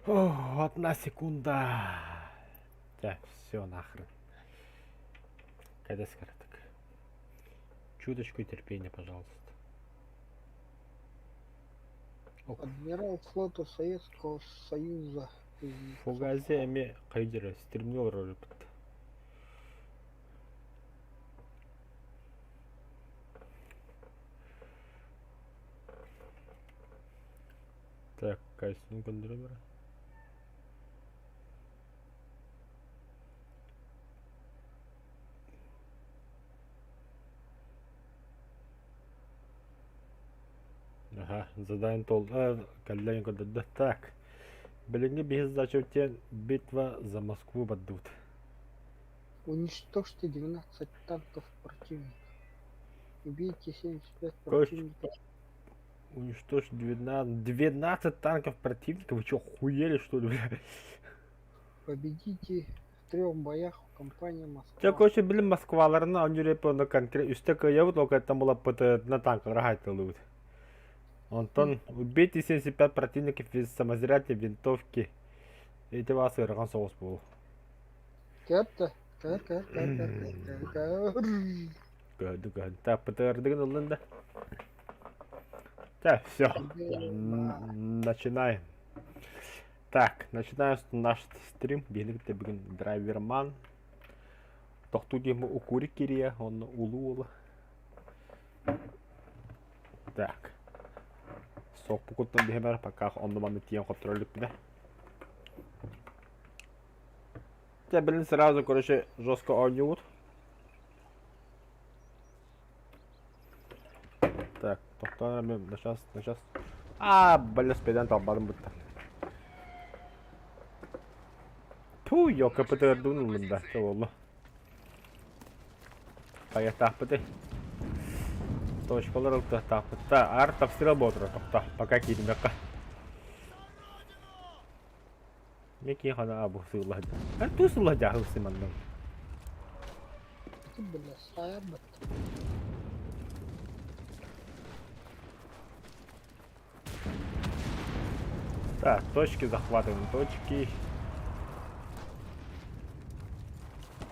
О, 1 секунда. Так, все нахрен. Когда скороток. Чуточку терпения, пожалуйста. Адмирал флота Советского Союза. Фугазе эми кайдера стремнел роль. Так, кайсының көндірі бір. Ага, задание толды. Кәлләйін көндірді. Так. Білінгі бейіз зачетен битва за Москву баддут. Уничтожьте 12 танков противника. Убейте 75 Кость. противников. Уничтожь 12 танков противника. Вы что, хуели что ли, бля? Победите в 3 боях в компании Москва. Жоқ, көші білім Москваларына өндіріп оны конкрет үсті көйеуіт, оқайттан бұла пұты танкалар хайтылуыд. Антон, убейте 75 противников из самозрядной винтовки. Эти вас ырған соғыс болу. Кәтті. Көді. Так, пұты ырдығын ұлында. Так, все. Начинаем. Так, начинаем наш стрим. Белгілікті бүгін драйверман. Тоқту демі укурик керия, оны улу олы. Так. Соқ бұқыттың беймер, пока онды маңды тиен контролік біне. Так, блин, сразу, короче, жестко ойнуют. Так, тоқтан, на сейчас. Блин, спейден талбадым бұтты. Ту, yok kapıda ördüğün ılında, çoğullu. Паят тахпыты. Точкалар ылты тахпытта. Ар тапсыра бодыры тоқта. Пока кейдім жаққа. Мекен қана абу сыллады. Ту сыллады ағы сыманның. Ты, бля, саябат. Так, точки захватываем. Точки.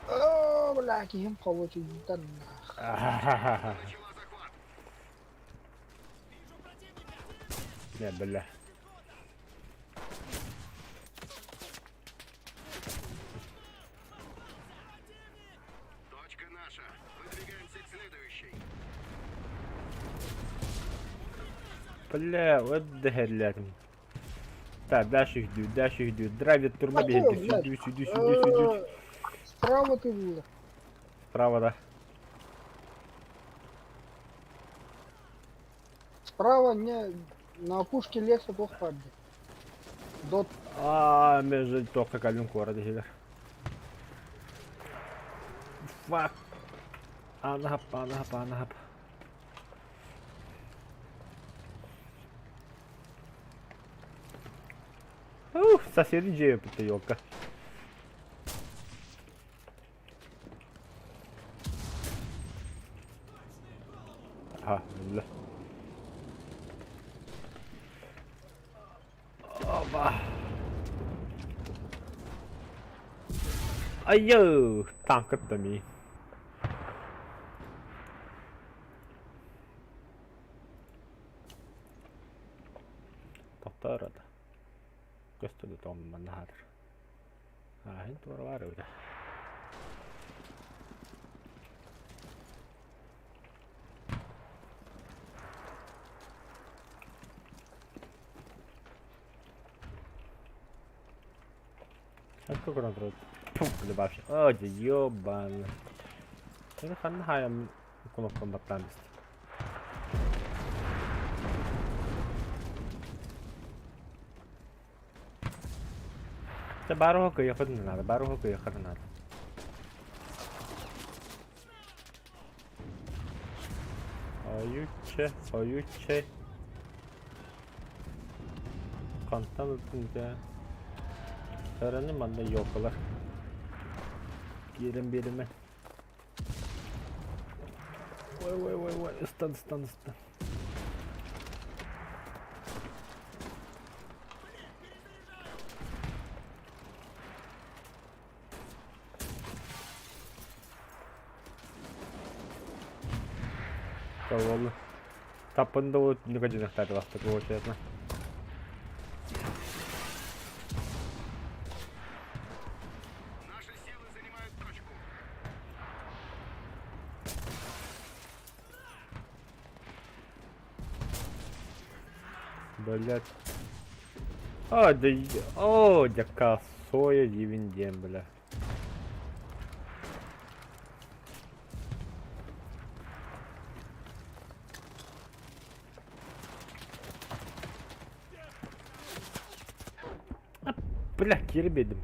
О, бля, кем получить данных. Не, бля. Точка наша. Выдвигаемся к следующей. Бля, вот дохерлятым. Так, дальше жду. Драйвит турма бегает. Сюда. Справа ты была. Справа, да. Справа не на опушке леса двух падает. Дот. Между только калюн города хилер. Фак. Анахап. Соседи джею питайока. Бля. Опа. Айё, танк это ми. Тоқтарады. Көстіді томын маннадыр. Айын туарлар өйді. Сколько контроль? Добавь. О, да ёбан. Я ханхаем кнопку батальности. Baru hook ya kadang. Oyuche. Kantan üstünde. Öğrendim ben de yoklar. Girin birime. Vay. Istan. Savolu. Tapında o не годинах ласта получается. Наши силы занимают точку. Блять. О, да о, да косое дивиден, бля. Бля, кирбедим.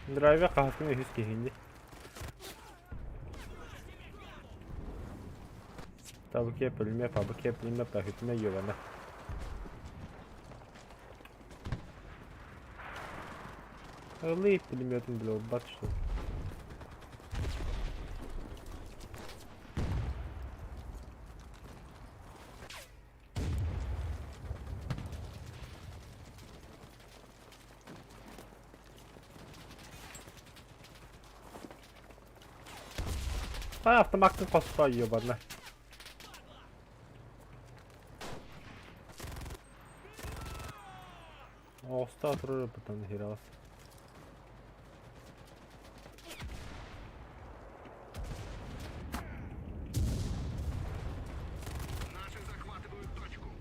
Драйвер кахтын үз кехинди. Табы кепілме, пабы кепілме, пахытме йована. Ылый пулеметын біле бат что. А, автоматтың қоспа йобана. Оста тұрыр бұтан хирас. Наши захватывают точку.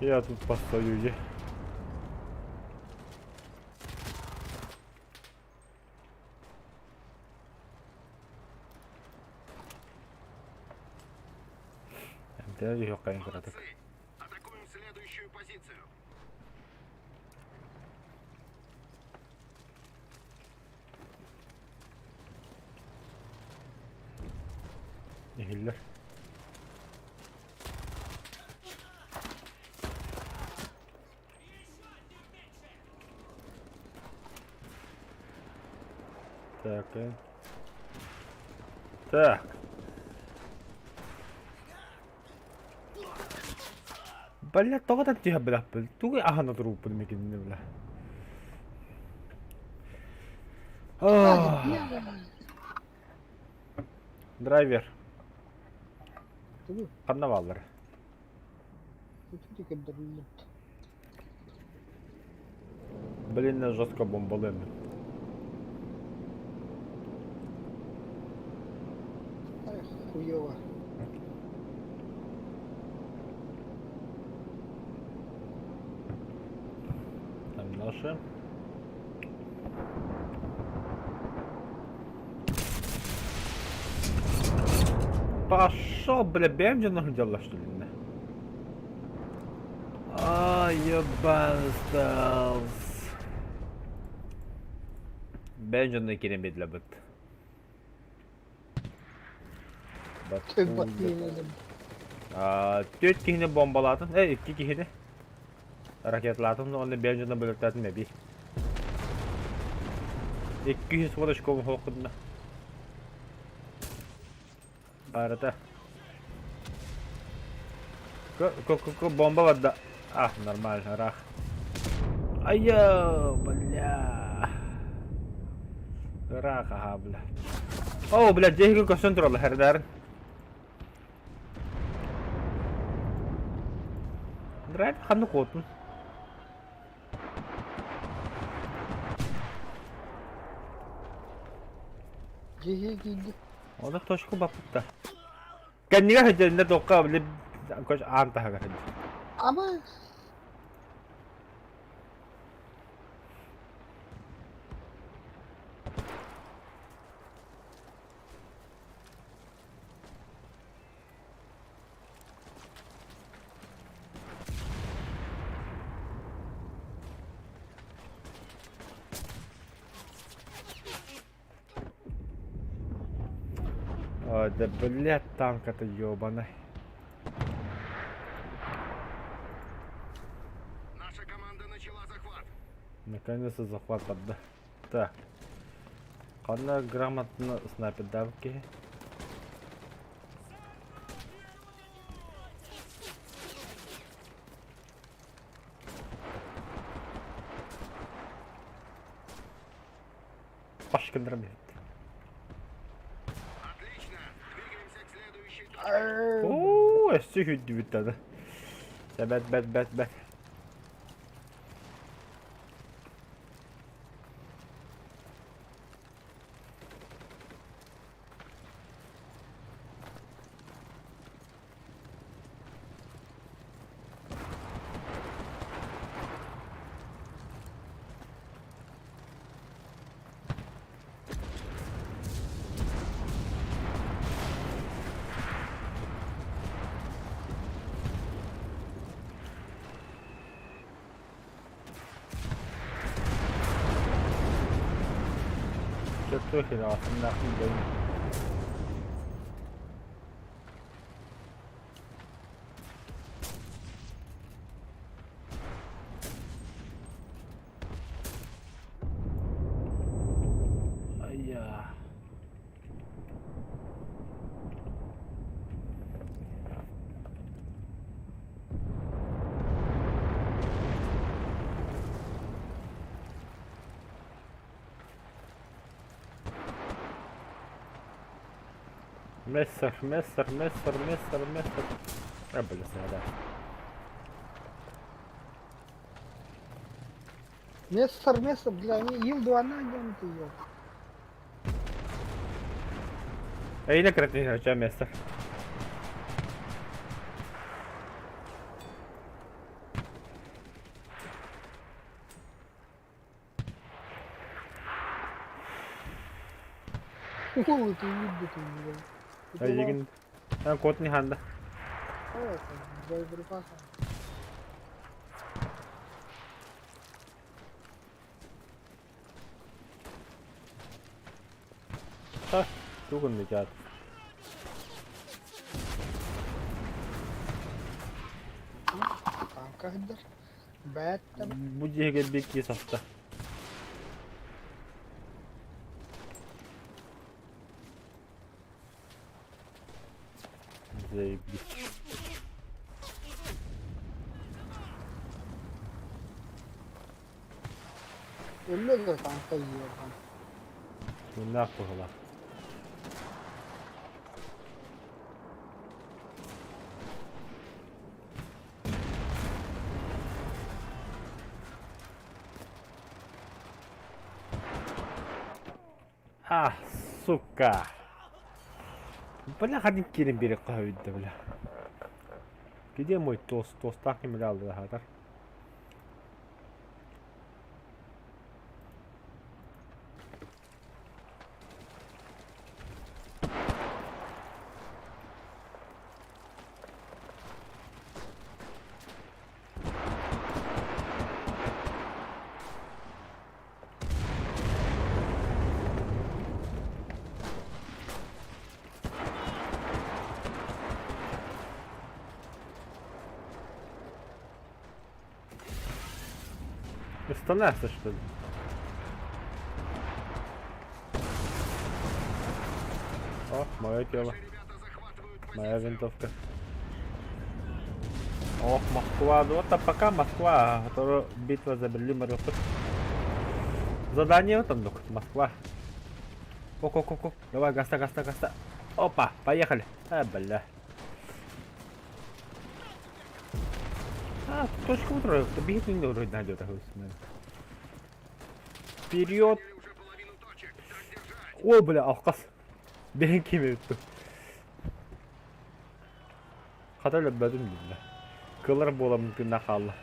Я тут постою, где? МТ yok kayın kıratık. Молодцы. Атакуем следующую позицию. Nihiller. Так, так. Бля, тогда тихо, бля, тугай ахана трупы мекинне, бля. Драйвер, Ты карнаваллар. тільки дріллю. Блин, не жорстко бомбалими. Ай, хуйово. Там наши. Пошел, бля, бемджи нахуй что ли? Ай, ебаный стелс. Бенджин'e giremediler bak. Tüh bak yenelim. Dört kişini bombaladın. İki kişini raketladın. Onu Benjamin'e bölükledin mi bir? 200 vuruş kovun hokuduna. Arada. Bomba var da. Ah, normal, рах. Айо, бля. Рах, ага, бля. О, бля, здесь концентрол, хердар. Драйв, хану котун. Gege giydi. Onu точку бапта. Каннига хажында тоққа бля. Кош анта хагар. Ama Ой, да блядь, танк-то ёбаный. Наша команда начала захват. Наконец-то захват отда. Так. Қандай грамотно снайпер давки. Пашкандырам. Отлично. Двигаемся к следующей точке. Arr, Ooo, eski hüddü bitti. Bet. Çok iyi aslında aklımdayım. Ay ya. Мессер. А, блин, да. место, бля, они Илду она где ее. А yine kritik hocam Messer. Ой, ты видно, ты бля. Ya yine. Ben kod ni handa. Evet, боеприпасы. Ha, tukun ni chat. Танка гидер. Бэттер. Bu cihge bir ki safta. Заебись. Ölmedi tanka yiyor tam. Bu ne yaptı hala? Ah, сука. Бля, один кирин бери кахуйда, бля. Где мой тост? Тост так не млял, да, хатар. Остановься, что ли? О, мое тело. Наши ребята захватывают Моя позицию. винтовка. Ох, Москва. Ну вот пока Москва. А то битва за Берлин, Мариуполь. Задание там, ну, Москва. Ок. Давай, гаста. Опа, поехали. А, бля. А, точка утро. Бегит не вроде найдет. Вперед. Захватили уже половину точек. Так держать. Ой, бля, алқас. Ben kim ettim? Kadar löbbedim bile. Kılır bola mümkün nakalı.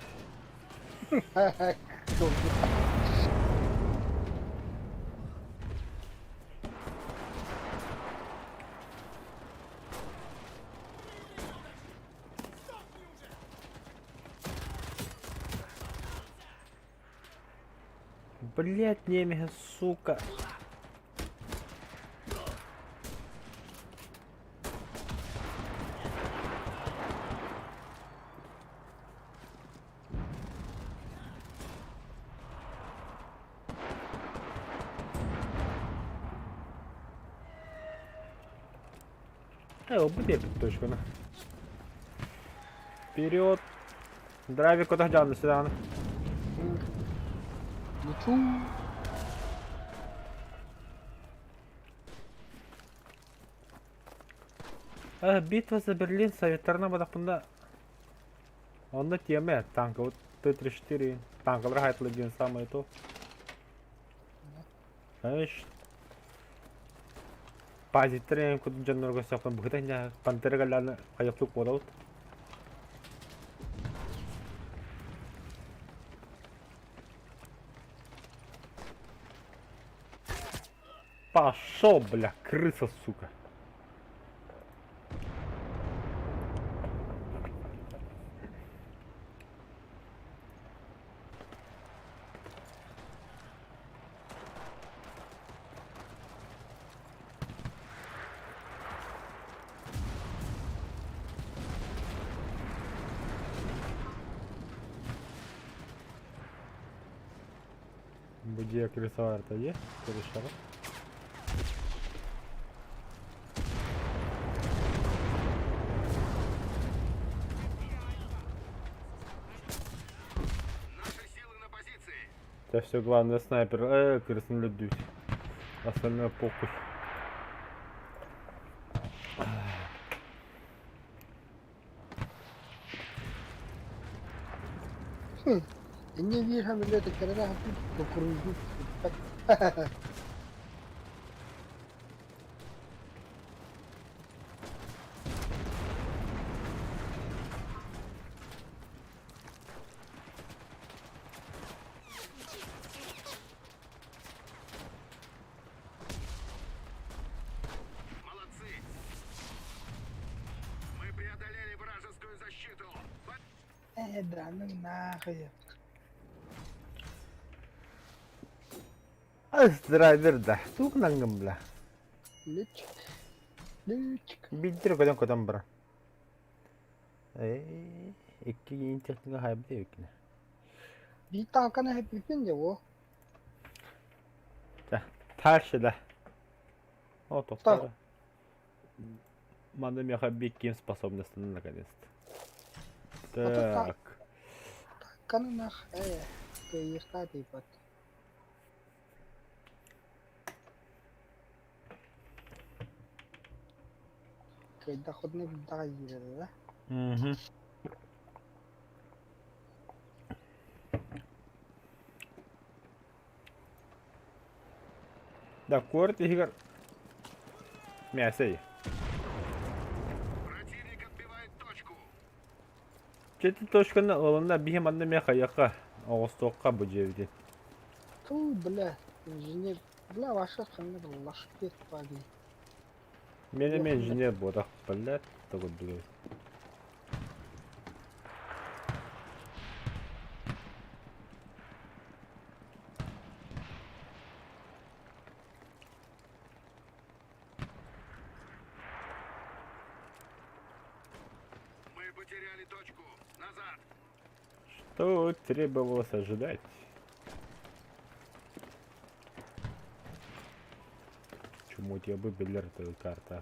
Çok Блять, немега, сука. Убей точку, на. Вперед! Драйвик куда глянул сюда, на. Лечу. Битва за Берлин советтерна бадақында. Онда теме танка вот Т-34 танкалар хайтылы деген самый то. Эш. Позитрен куд жаннорго сақын бүгден я пантергаланы қайыплық болады. Пошел, бля, крыса, сука. Где крысовар-то есть? Перешел. Наши силы на позиции. Это все главное снайпер. Крысный людюсь. Остальное похуй. Я не вижу, это когда по кругу. Молодцы. Мы преодолели вражескую защиту. Да ну нахуй. Драйвер да. Тук нангам, бля. Летчик. Летчик. Биттер көдөн көдөн бара. Икки техника хайбы екіне. Bir tankana hep yükünce o. Да. Дальше, да. О, то Так. второе. Мандамеха биким способности наконец-то. Это Так. Tankana nах. Ты искать под. Когда ходник дайер, да? Угу. Да, корт игр. Мясо. Противник отбивает точку. Чети точканы олында бихем мандамеха яка. Оғыстокка bu жерде. Ту, бля, инженер. Бля, ваша ханна лашпет пади. Мен инженер бодақ, блядь, тогда блядь. Мы потеряли точку. Назад. Что требовалось ожидать? Чему тебе выбили эту карта?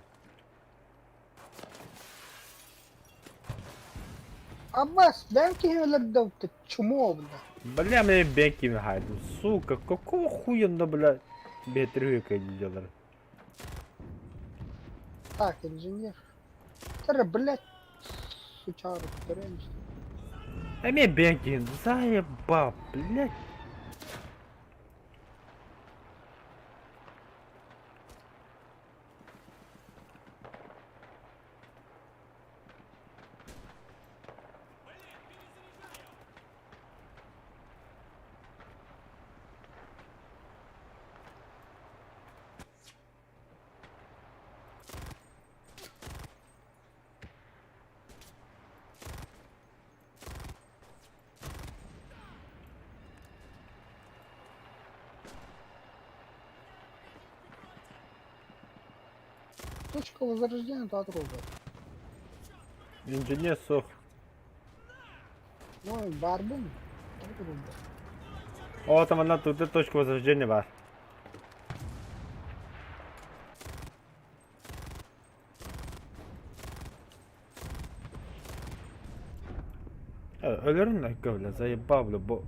Аббас, бенки гелердав, ты чмо, бля. Бля, мне бенки хайду, сука, какого хуя надо, бля, бетрюка не делали? Так, инженер. Тара, блядь, сучару, теремся. А мне бенки заебал, блядь. Точка возрождения то отрубят. Инженер сох. Ну, барбун. Отрубят. О, там она тут точка возрождения бар. Ölürün de böyle заебал, бля, бо...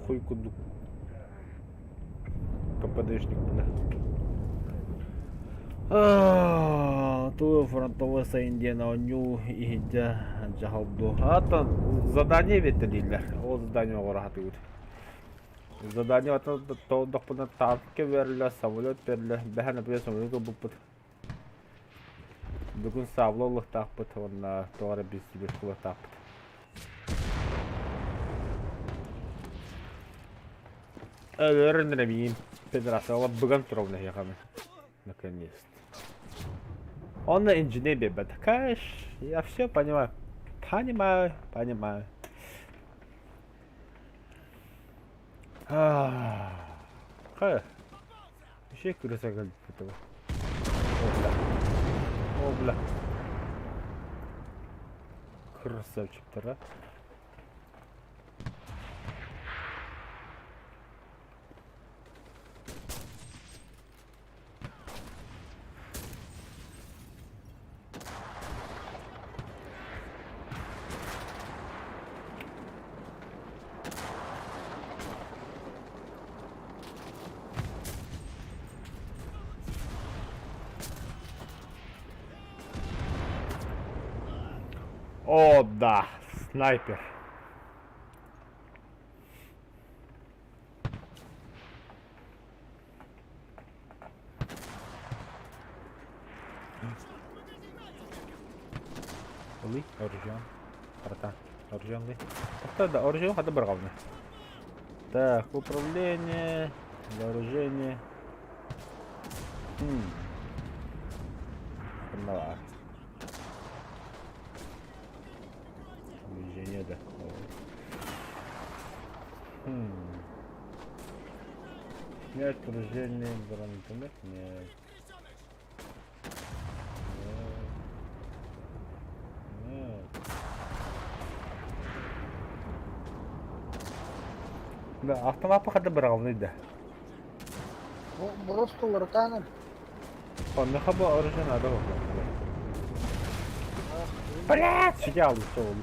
Хуй куду. КПДшник, бля. Туу фронтовой сайындена оню ихиджа жахалду. Ата задание ветелилер. Ол задание орахатыгыт. Задание ата толдокпуна танкке берилер, самолет берилер. Бэхана бе самолетка буппут. Бүгүн саблолук таппыт, онна тоора бисибес кулак таппыт. Ölürün Федерация, ола бүгін тұровна яғаны. Наконец-то. Он на инженере, такая, я все понимаю. Понимаю. Какая? Еще крыса говорит этого. О, бля. Красавчик-то, а? О, да, снайпер. Uli, оружие. Братан, оружие ли? Да, оружие, это бравно. Так, управление, вооружение. Поняла. Движение, да. Снять оружие, гранатомет, нет. Да, автомат походу бравный, да. Просто лартанем. Он на хабу оружие надо. Блять, сидел ушел.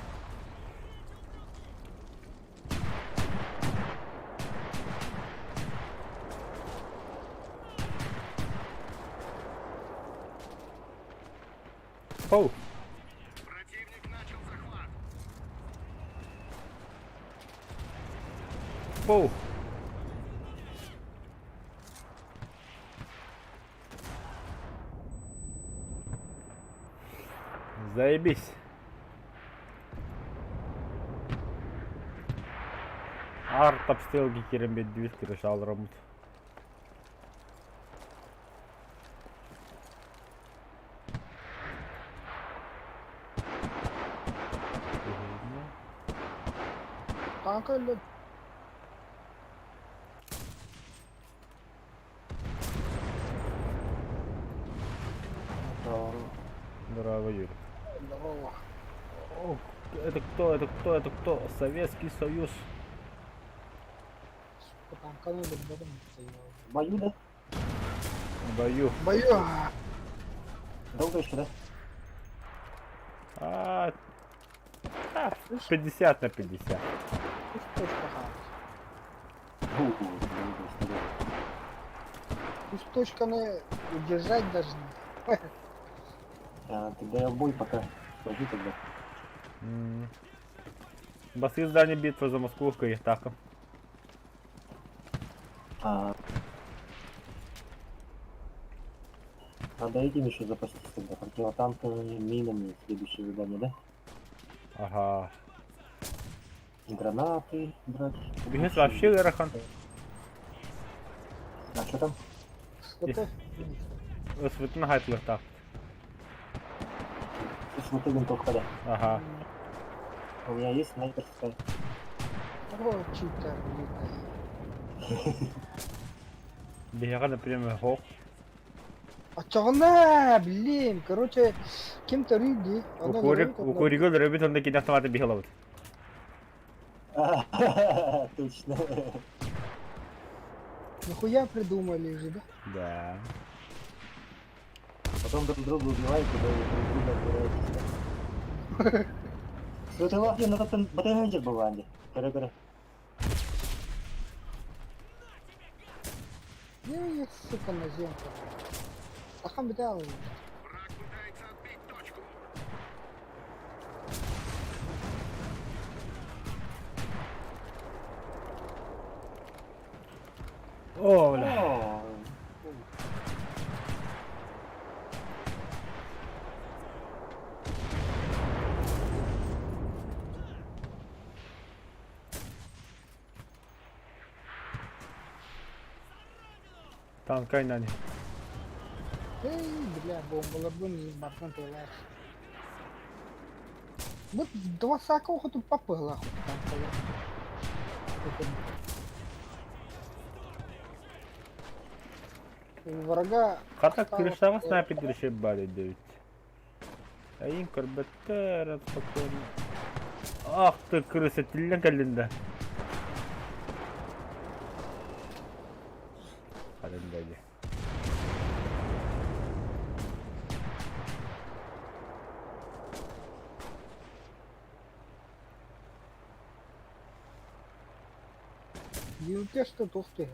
Оу. Противник начал захват. Оу. Заебись. Арт обстрелки керемет движки решал рамут. Танк öldü. Браво, Юрий. Здорово. О, это кто? Это кто? Это кто? Советский Союз. По танкам öldü. Dedim. Бою, да? Бою. Бою. Долго еще, да? А, 50 на 50. Пусть точка хаос. Долго еще, да. Пусть точка не удержать должны. Тогда я в бой пока пойду тогда. Басы здание битвы за Москву в Каятаком. Надо этим еще запастись тогда. Противотанковыми минами следующее задание, да? Ага. Гранаты брать. Бегать вообще Лерахан. А что там? Это Светлана Хайтлер так. Вот винтовка, да. Ага. У меня есть снайперская. такой читер летает. Бега, например, хох. А чё блин, короче, кем-то рыги. У Куригол рыбит он такие автоматы бегал. Точно. Нахуя придумали же, да? Да. Потом друг друга убиваете, да, и друг друга отбираетесь. Світила, на там батарейнджер був, Анді. Бери. Не, сука, на землю. Ахам бедал. Враг пытается отбить точку. О, бля. О, Танк айнани. Эй, бля, бомба не бартон тэлэш. Вот два сакова тут попыла. Врага... Хата стало- кирişlama снайпер girişe bari dövüt. Ayın korbetter спокойно. Ах ты, крыса, тилlen калында. Калындайды. Юте что толстый.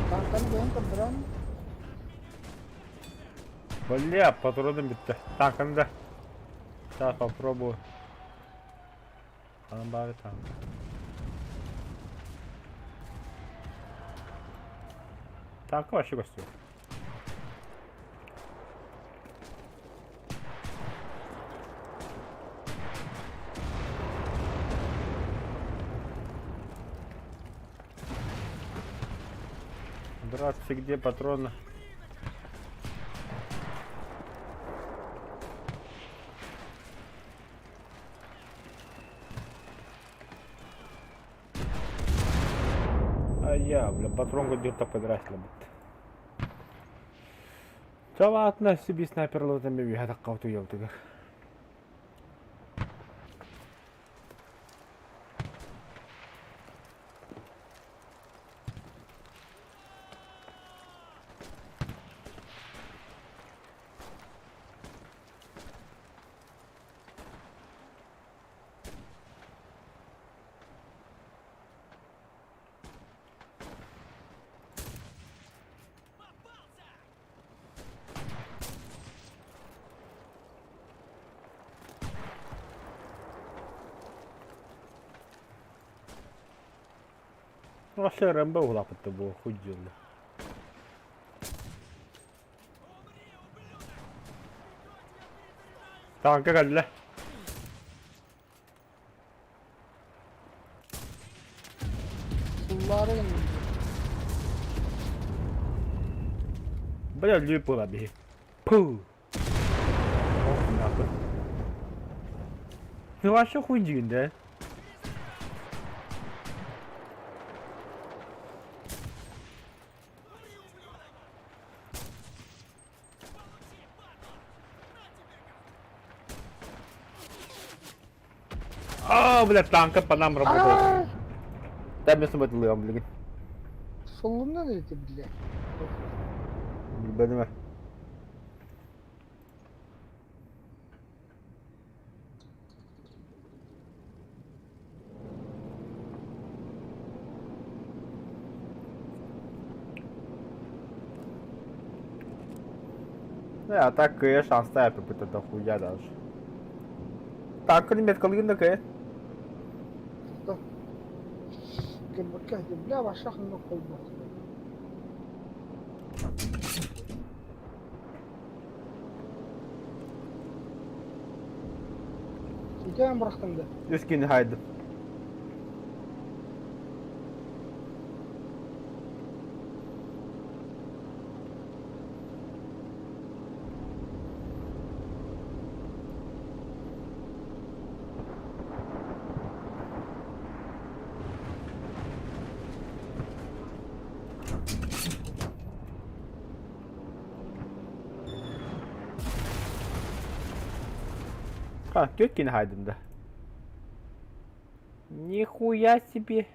Танкан бен бран. Бля, патроны bitti. Tankında. Сейчас попробую. Там бari танк. Танк вообще гостю. Здравствуйте, где патроны? А я, бля, патрон где-то подрасла, бля. Да ладно, себе снайпер лотами вихата кауту елтыгар. Вообще РМБ улапыты было, хуй делали. Tanka geldiler. Sulları indi. Bля, липу набей. Пу. Ох, нахуй. Ты вообще хуй да? А, бля, танка по нам работает. Ааа! Дай мне смотреть лыом, блин. Солунdan öyle bile. Benim. А так, конечно, оставь это хуя даже. Так, ребят, колгин кэ. Кебекahdi bile başak mı koydu? Gideyim bıraktım da. Üskün haydi. А, Кёткин Хайден-да. Нихуя себе.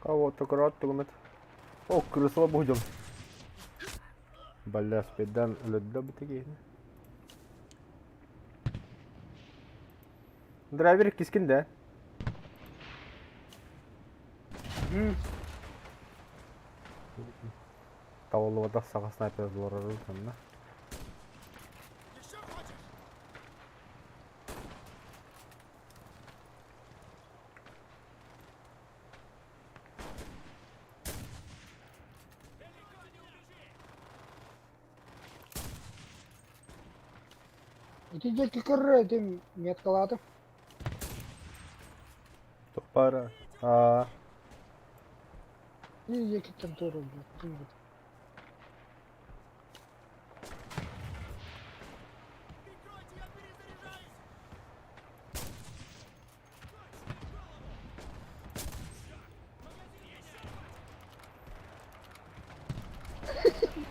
Кого-то кыраттыгымет. О, крысыла будем. Бля, спидан өлөддө битегейни. Драйвер кискинде. Тавылыбада сага снайпер зорору санна. Ити жеки кырры этим меткалаты. Топара. И жеки тентуру.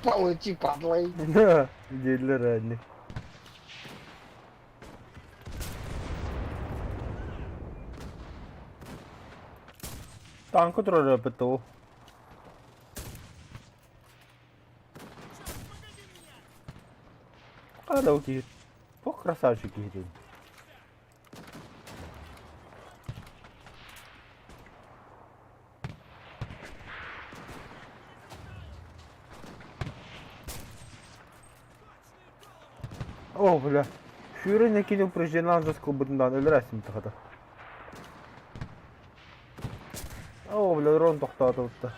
Получи, падлай. Дилер они. Танку троллю ПТУ. Алоки. О, красавчики идут. О, бля. Шүрен накинул прыжденан за скобытындан өлөрәсим тахада. О, бля, дрон тоқтады отта.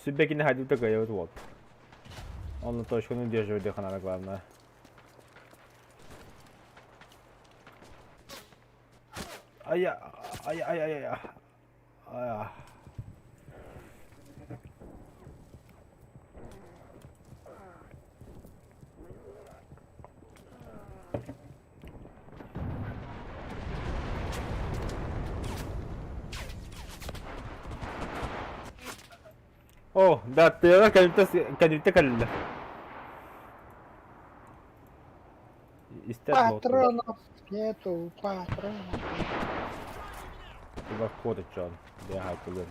Суббекини ходил такой вот. Он на точку не удерживает их, надо главное. Ай-я. О, да, ты канюта калля. Патронов нету, патронов. Туда входит, Джон. Бегай туда.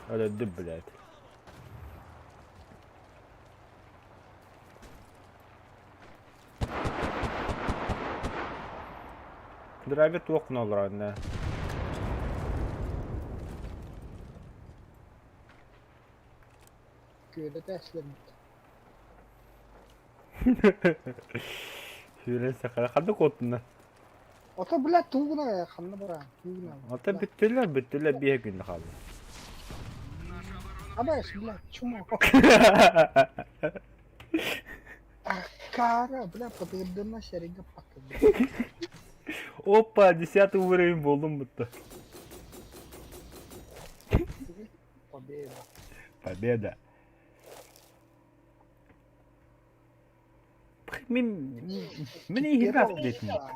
Это дыб, блядь. Драйвер окна ладно. Köyle teslim. Şöyle sakala kaldı kotuna. Ota bile tuğuna ya, kanlı bırak. Tuğuna. Ata bittiler bir gün kaldı. Ama ya şimdi çumo. Кара, бля, подъебдена шеринга пакет. Опа, 10 уровень buldum burada. Победа. Победа. Мне игра встретила.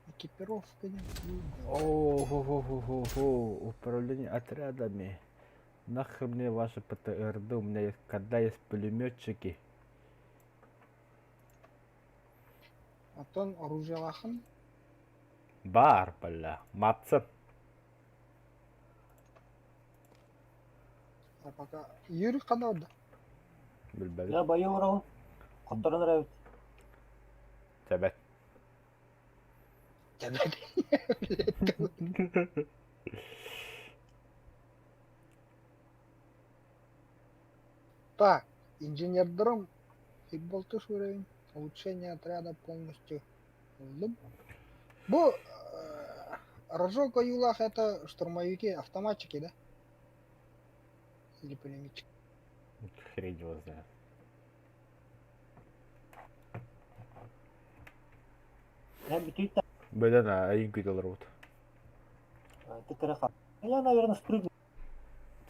Экипировка не нужна. О-хо-хо-хо-хо. Управление отрядами. Нахер мне ваши ПТРД? У меня есть, когда есть пулеметчики. А то оружие лахан. Бар, бля. Матца. А пока Юрий каналда. Bilmem. Я бою врал. Который нравится. Sebet. Так, инженер Дром. Фигболтыш уровень. Улучшение отряда полностью. Бу рожок Юлах это штурмовики, автоматчики, да? Или пулеметчики? Хрень его знает. Я битвит. Блин, один кидал рот. Ты караха. Я, наверное, спрыгну.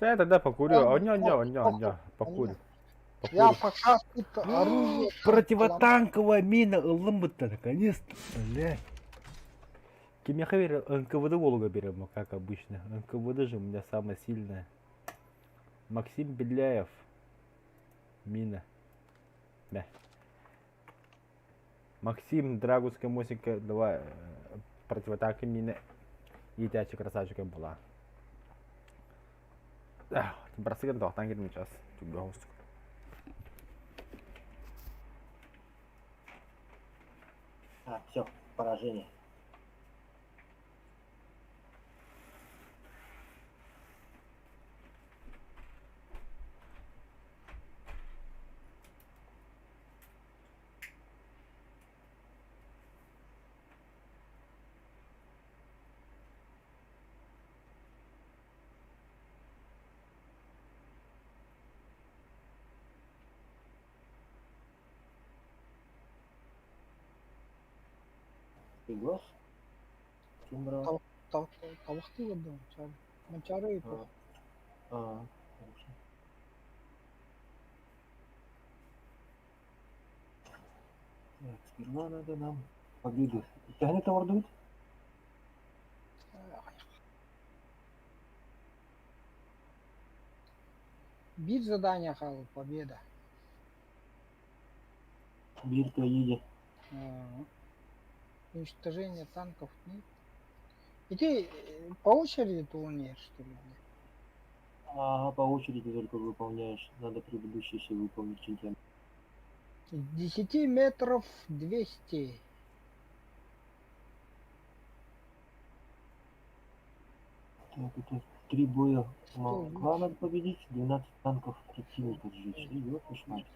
Я тогда покурю. Оня, покурю. Я Походу. пока тут оружие... Противотанковая мина ылым-бытта, наконец-то. Блядь. Кемехавер НКВД Волга берем, как обычно. НКВД же у меня самая сильная. Максим Беляев. Мина. Да. Максим, Драгунская мосинка, давай. Противотанковая мина. И тячи красавчиком была. Бросыган тоқтан келмей час. Все, поражение. Фигос? Тимбра. Талахты вода. Мочары и то. Хорошо. Так, сперва надо нам победу. Тягнет товар дует? Бит задание хал, победа. Бирка едет. Уничтожение танков нет. И ты по очереди ты умеешь, что ли? Ага, по очереди только выполняешь. Надо предыдущие все выполнить чемпион. С 10 метров 200. Так, это 3 боя Москва надо победить, 12 танков противника сжечь. И вот уж мать.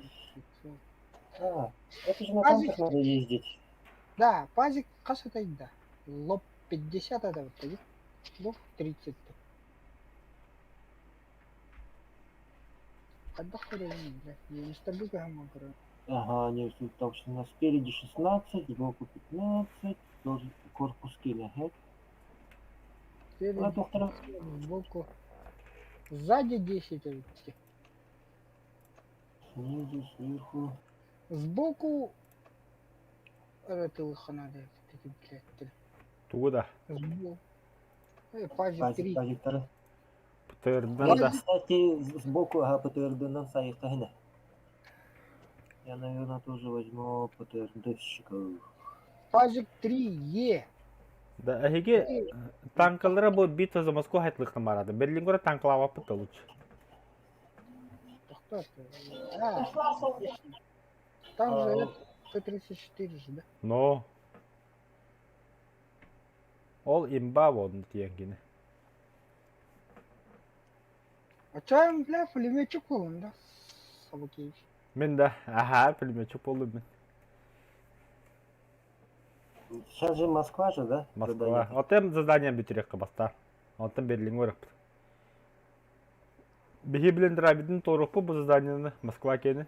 Это же на танках надо ездить. Да, пазик касатай, да. Лоб 50 это вот, и лоб 30. Отдохнули, блядь. Я не стабильно говорю. Ага, они тут так что у нас спереди 16, сбоку 15, тоже корпус киля. Спереди, доктора. сбоку. Сзади 10 эти. Снизу, сверху. Сбоку это лоханали, эти, блядь. Туда. Сбоку. Пазик 3. Пазик 2. ПТРД. Кстати, сбоку, ага, ПТРД нам саехта гына. Я, наверное, тоже возьму ПТРДщиков. Пазик 3 Да, аһиги танкалара бу битва за Москву хайтлыктан барады. Берлингора танклава пыты лучше. Кто это? Там же Т-34 же, да? Но. Ол имба вон тиенгине. А чё им, бля, пулеметчик был, да? Сабакевич. Мен да, аха, пулеметчик болдум мен. Сейчас же Москва же, да? Москва. Отем задание битерек баста. Отем Берлингора. Бихи билен драбидин торупу бу заданиені Москва кені.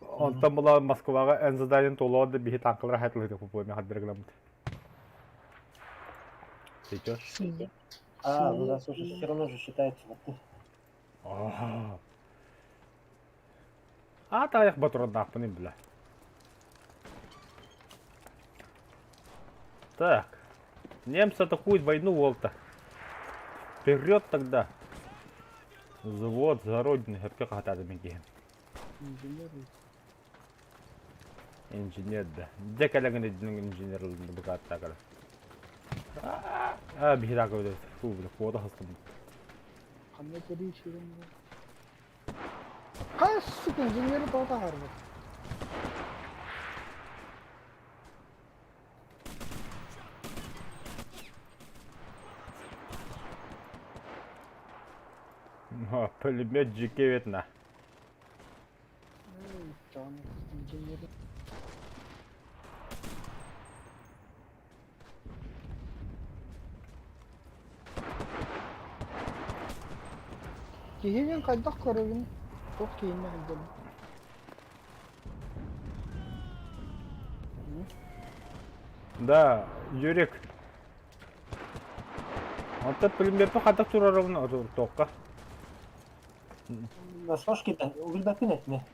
Онтан була Москвага эн задание толоды бихи танкалар хайтлыктан попойме хадбергламд. Сейчас. Ну да, слушай, все равно же считается. Таяк батурдақ бұны біля. Так. Немцы атакуют войну Волта. Вперед тогда. Завод за родину. Хепке қағатады мен кейін. Инженер да. Декалеген инженерлігінде бұға аттағыр. Бихи тағы өді. Фу, білі, қода қыстым. Қандай көрейшерім бұл? Қай сука, инженері тоғда қарбы? Пулемет жеке ветна. Там инженері. Кегенен қайдақ көрігін? Çok keyifli gidelim. Да, Юрик. Онта пулеметті қатық тұрарығын тоққа. На сошки да, увільбакинуть не.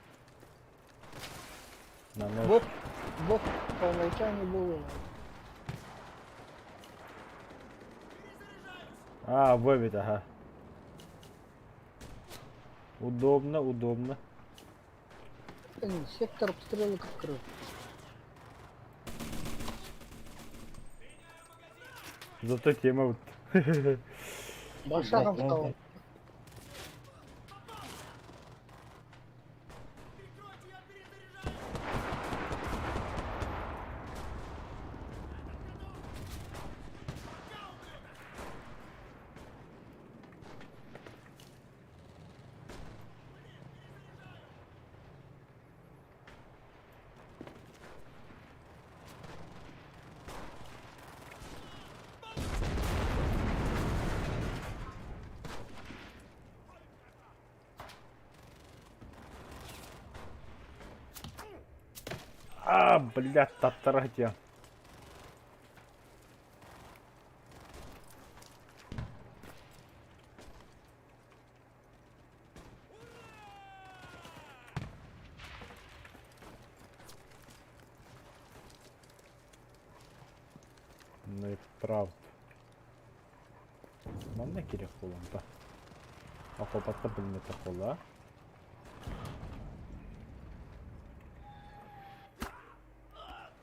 На нож. Вот, вот полночане були. А, вывед, ага. Удобно, удобно. Блин, сектор обстрела открыт. Зато тема вот. Башаром блядь, стал. А, блядь, татарахтя. Ну и правда. Манна керек қолымда. Ақылпатта білмеді қола.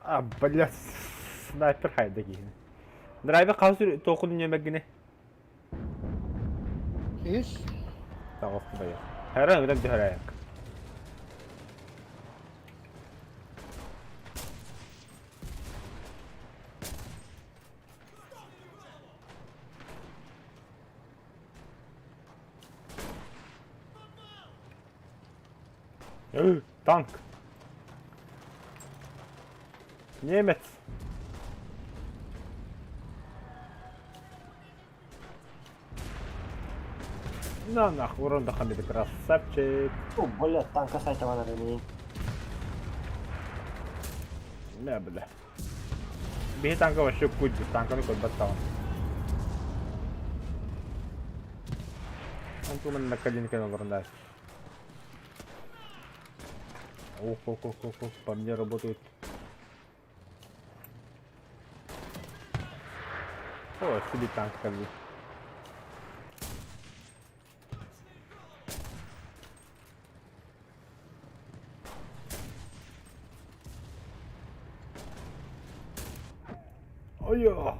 А, блядь, снайпер хайда кейін. Драйве қаусыр тоқын немегіне. Иш, Тағысты бая. Хайран өдем дөхірәйік. Танк. Немец. На нахуй, урон Хамида, красавчик. О, блядь, танка сайтова надо мені. Не, бля. Беги танка вообще куть, без танка никой батал. Он тут у меня на коленке наверное. Ох, по мне работают. О, себе танк скажи. Ой-ё!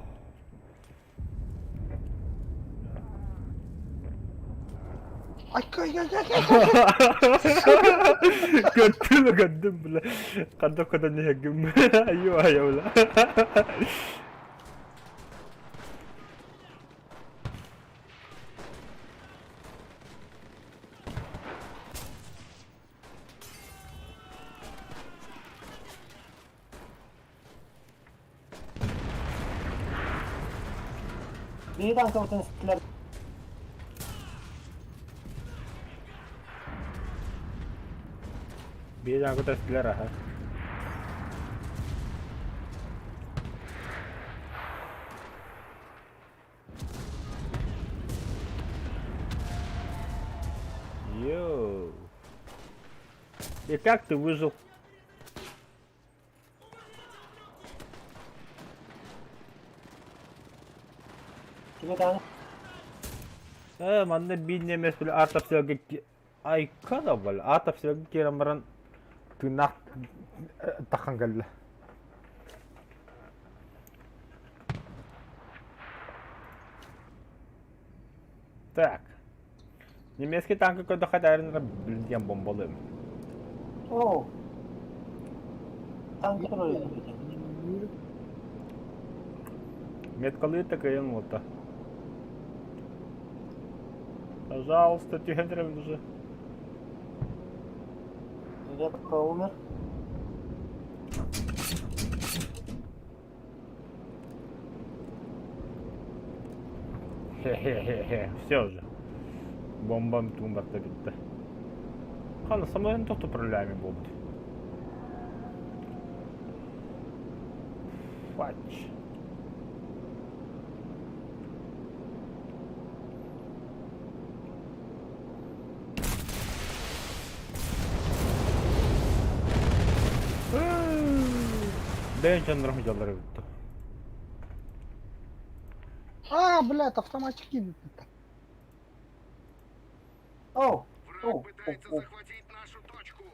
قدم بلا قد نهجم ايوه يا ولا Бери танка вот стреляй. بيجي انا كنت اسكلرها Йоу. И как ты выжил? Тебе танк. Манда бин емес біле артап сілге ай када бол артап сілге керамаран тынақ тақан кәлі. Так. Немецкий танк какой-то хотя блин бомбалым. О. Танк троллит. Меткалы такая нота. Пожалуйста, тихо уже. Я пока умер. Хе-хе-хе-хе. Все уже. Бомбам тумбарда битті. Қаны самолетін тоқты управляемый болды. Фач. Дэн жанром жалары өттü. А, блядь, автоматики бит. Оу! Враг Оу! пытается Оу! захватить нашу точку.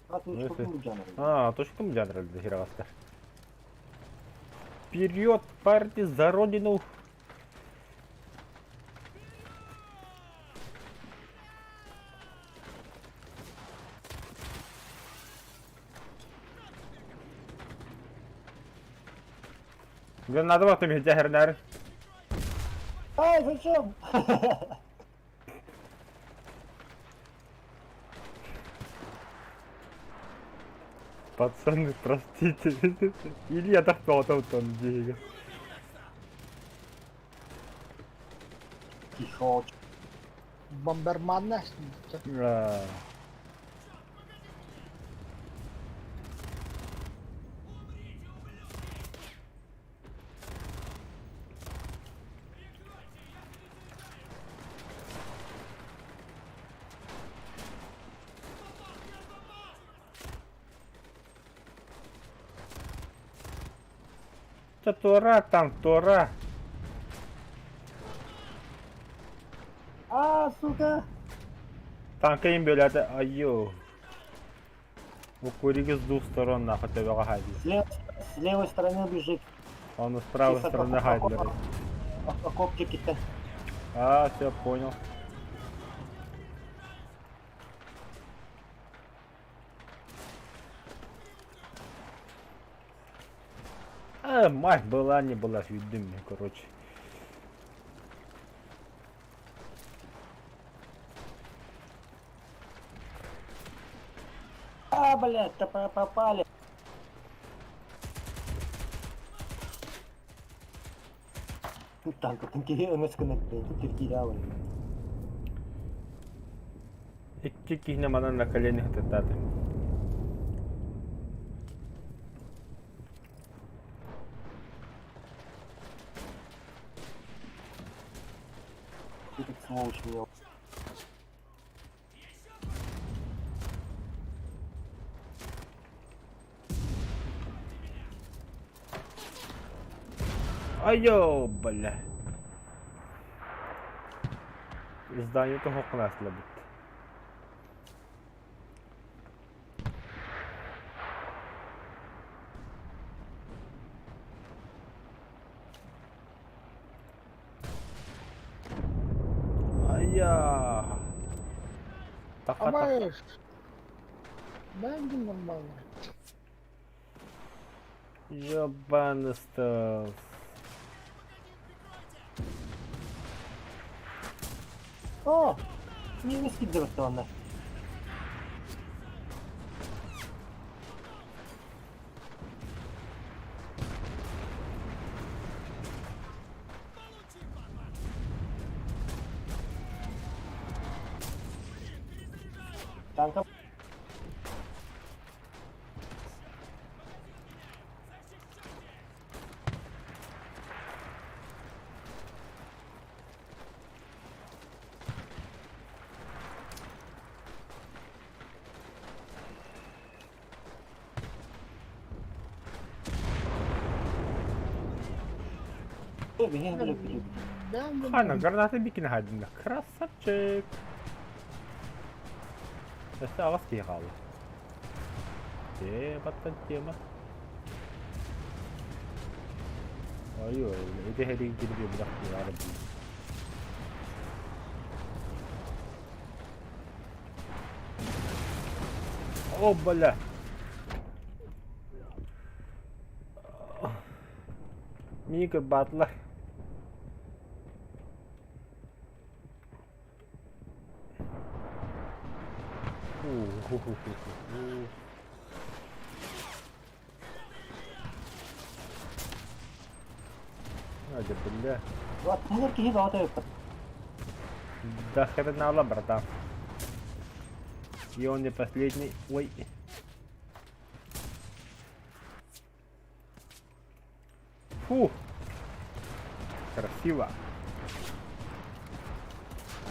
А ты что Нeyse. был жанр? Точка mı жанры херастар? Вперед, парни, за родину! Granada bakayım hiç herler. Ай, зачем? Пацаны, простите. Или я так кто-то там бегает. Тихо. Бомберман не сніг. Это Тора, там Тора. А, сука! Танкayım böyle hadi. Ayyo. У курики с двух сторон нахуй тебя гайдли. С левой стороны бежит. Он с правой стороны гайдлер. Окопчики-то. Все понял. Мать была, не была, видим мне, короче. А, блядь, попали. Тут танкеревый, тут теркирявый. İki kihnemana на коленях тетати. Ты тут сволочь меня. Айо, бля. Здание того классно будет. Ая. Таха-таха. Абаєш. Дай мені нормально. Ёбаный стелс. О! Не скидывай тонны. Танком. Беги, беги. Хана, гранаты бикини хайдында. Красавчик. Сейчас ağız kıyıkalı. Battan tema. Ayyo, öyle her ilgili bir bırak ya Rabbi. Oh bala. Mika batlar. Hadi bля. Вот, мурки не готовят. Да хрена, братан. И он не последний. Ой. Фу. Красиво.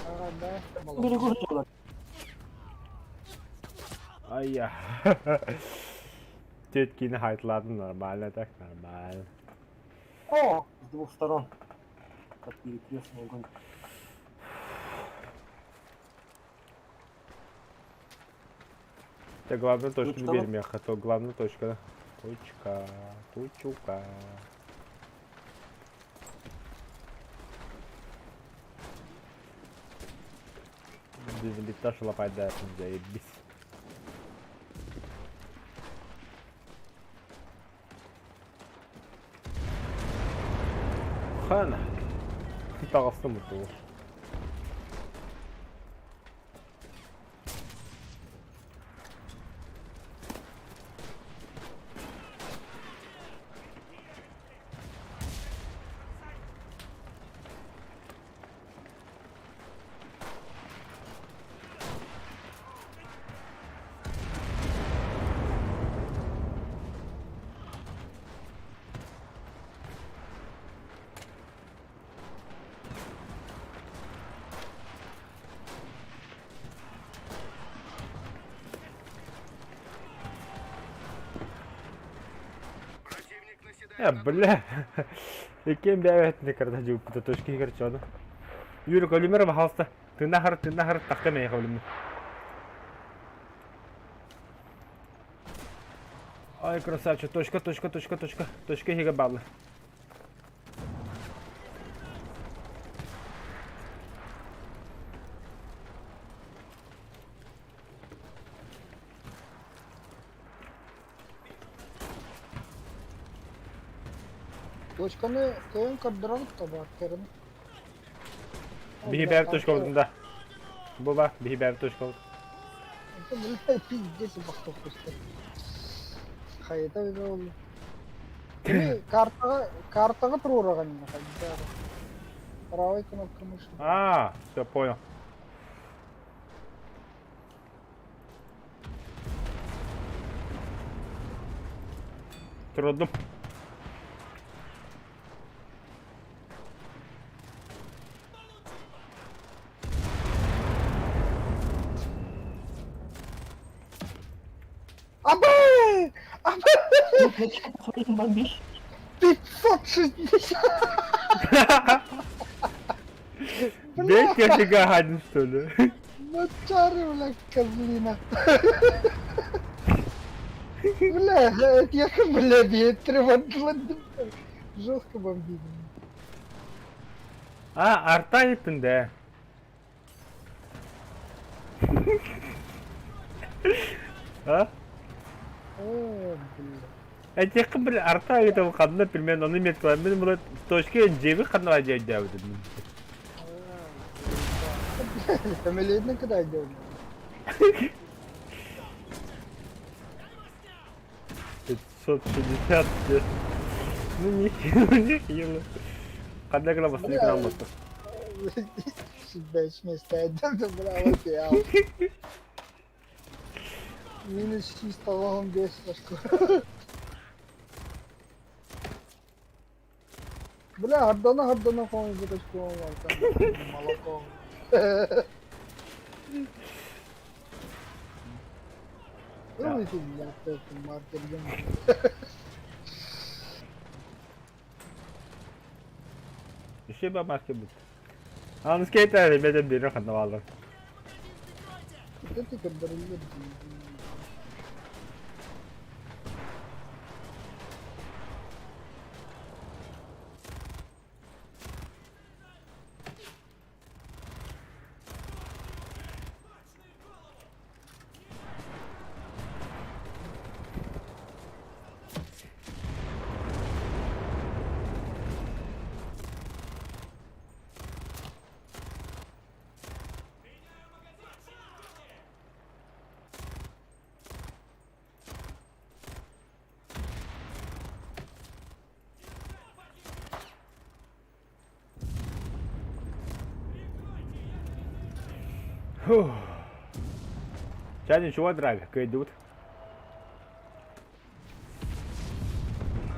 А, да, Берегу молодець. жила. Ай-я. Теткины хайтлады нормально, так нормально. О! С двух сторон. Под перекрестный огонь. Это главная точка, Точка, не ну. верь мне, а то главная точка. Точка, точка. Без бита шалопать, да, заебись. Хана. Толстым это. Противник наседает на Бля. И кем бявет не когда дюк, это точки горчона. Юрий Колимер, пожалуйста. Ты нахер, так ты меня Колимер. Ай, красавчик, точка, хига баллы. Точканы көйін кырдыралып таба керін. Биги бәр точка oldu da. Bu bak, bihi bәр точка oldu. Это, блядь, пиздец и бахтов пусты. Хайта өйде олды. Картаға тұру ұраған не хайта. Правой кнопка мыши. А, все понял. Трудно. Абы! Абы! Смотри, бомбишь. 560! Бей фига гадин, что ли? Ну чары, бля, козлина. Бля, это я, бля, ветры, жестко бомбит. А, арта еттің де. А? О, бля. Әйтек бір арта еттім қадына примерно оны меткілер. Мен бұл точке жебі қадына жайды әуді. Фамилийный когда идет? Пятьсот 60. Ну нехило. Қандай кіламасың, не кіламасың. Себя вместе отдам, браво, пиал. Минус чисто лом без флажку. Бля, хардана помню, заточку молоко. Ну, это я только маркер думаю. Еще бы марки будет. А он скейтер, ребята, берем одного. Это ты как дорогой. Фух. Сейчас ничего, драго, идут.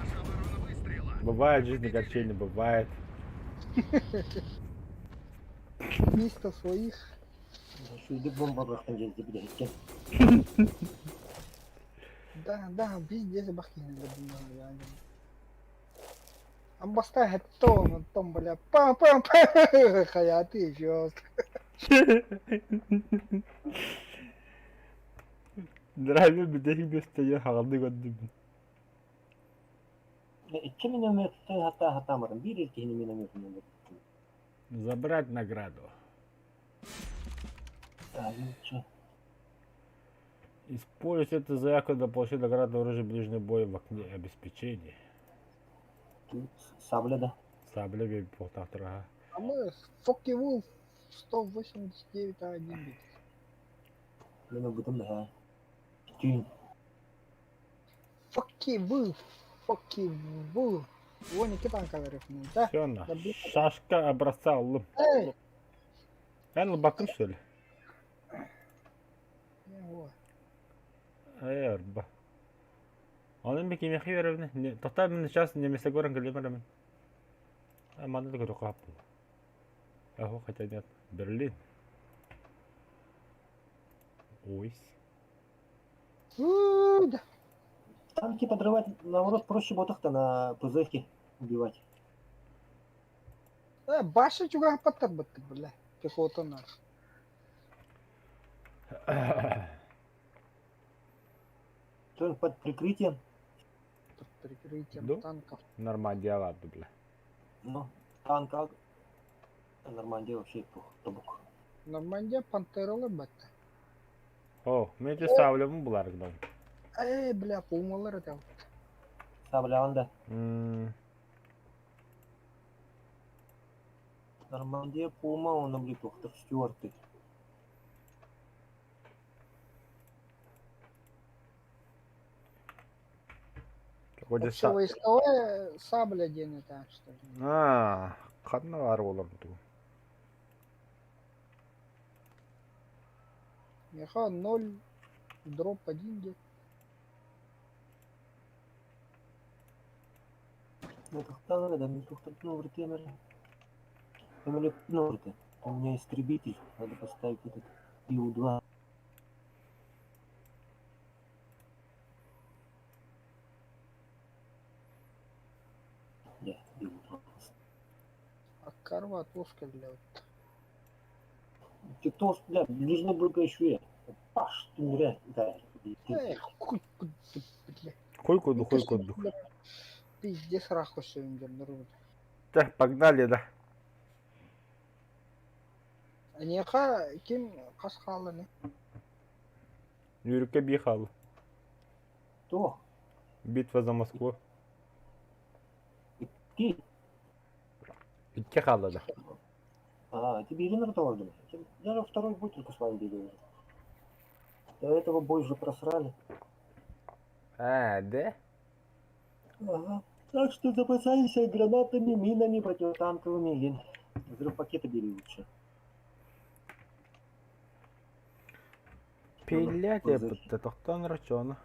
наша оборона выстрела. Бывает жизнь огорчение, бывает. Мисто своих. Şurada bomba bıraktım gezdi bir de. Да, везде забахнили, думаю, я. Амбастая том, бля, пам-пам-пам, Хаятый жёстко. Драйвер бидеһи бестеге хагалды gördüm. 2 минометты хата-хатамарын, бир эркехини минометын. Забрать награду. Лучше. Используйте это заявку для получения награды оружия ближнего боя в окне обеспечения. Тут сабля, да. Сабля бей полтора. А мы Фокки Вулф 189А1 бит. Мен будем да. Тюн. Фокки Вулф. Вон iki tankalar да? Все на. Да, блин. Шашка образца алым. Эй! Bakın şöyle. Его. Arba. Onun bir kimya verebilir. Total min сейчас не место горен галимарами. А мандат гору капу. Ахо хотя нет. Берлин. Ой. Да. Танки подрывать, наоборот, проще ботах-то на пузырьке убивать. Баша чуга паттар баттı, бля. Пехота наш. Только под прикрытием. Под прикрытием Да? танков. Нормально ладно, бля. Ну, танка. Нормандия вообще табук. Нормандия пантералы баттı. О, менде саблем булар гдан. Бля, пулмалар это. Сабля анда. Нормандия Пума, он облиток, так 4-й. Общевойсковая сабля денет, так что ли. Kanlı var oğlum bu. Меха 0, дроп 1 где. Ну, так, да, мне тут новый темер. Темер новый. У меня истребитель, надо поставить этот Ил-2. Да, Ил-2. А карва тушка, бля. Ты кто, бля, ближний был еще. Паш, ты не да. Хуй, бля. Хуй коду. Пиздец раху сегодня дернул. Так, погнали, да. Неха ким касхалы не. Yürüke bir halı. Кто? Битва за Москву. Ты? İki halı da. Тебе Ирина тоже. Даже второй бой только с вами били уже. До этого бой уже просрали. De? Ага. Так что запасайся гранатами, минами, противотанковыми или взрыв пакета бери лучше. Пилять я пытаю, тоқтан рачона.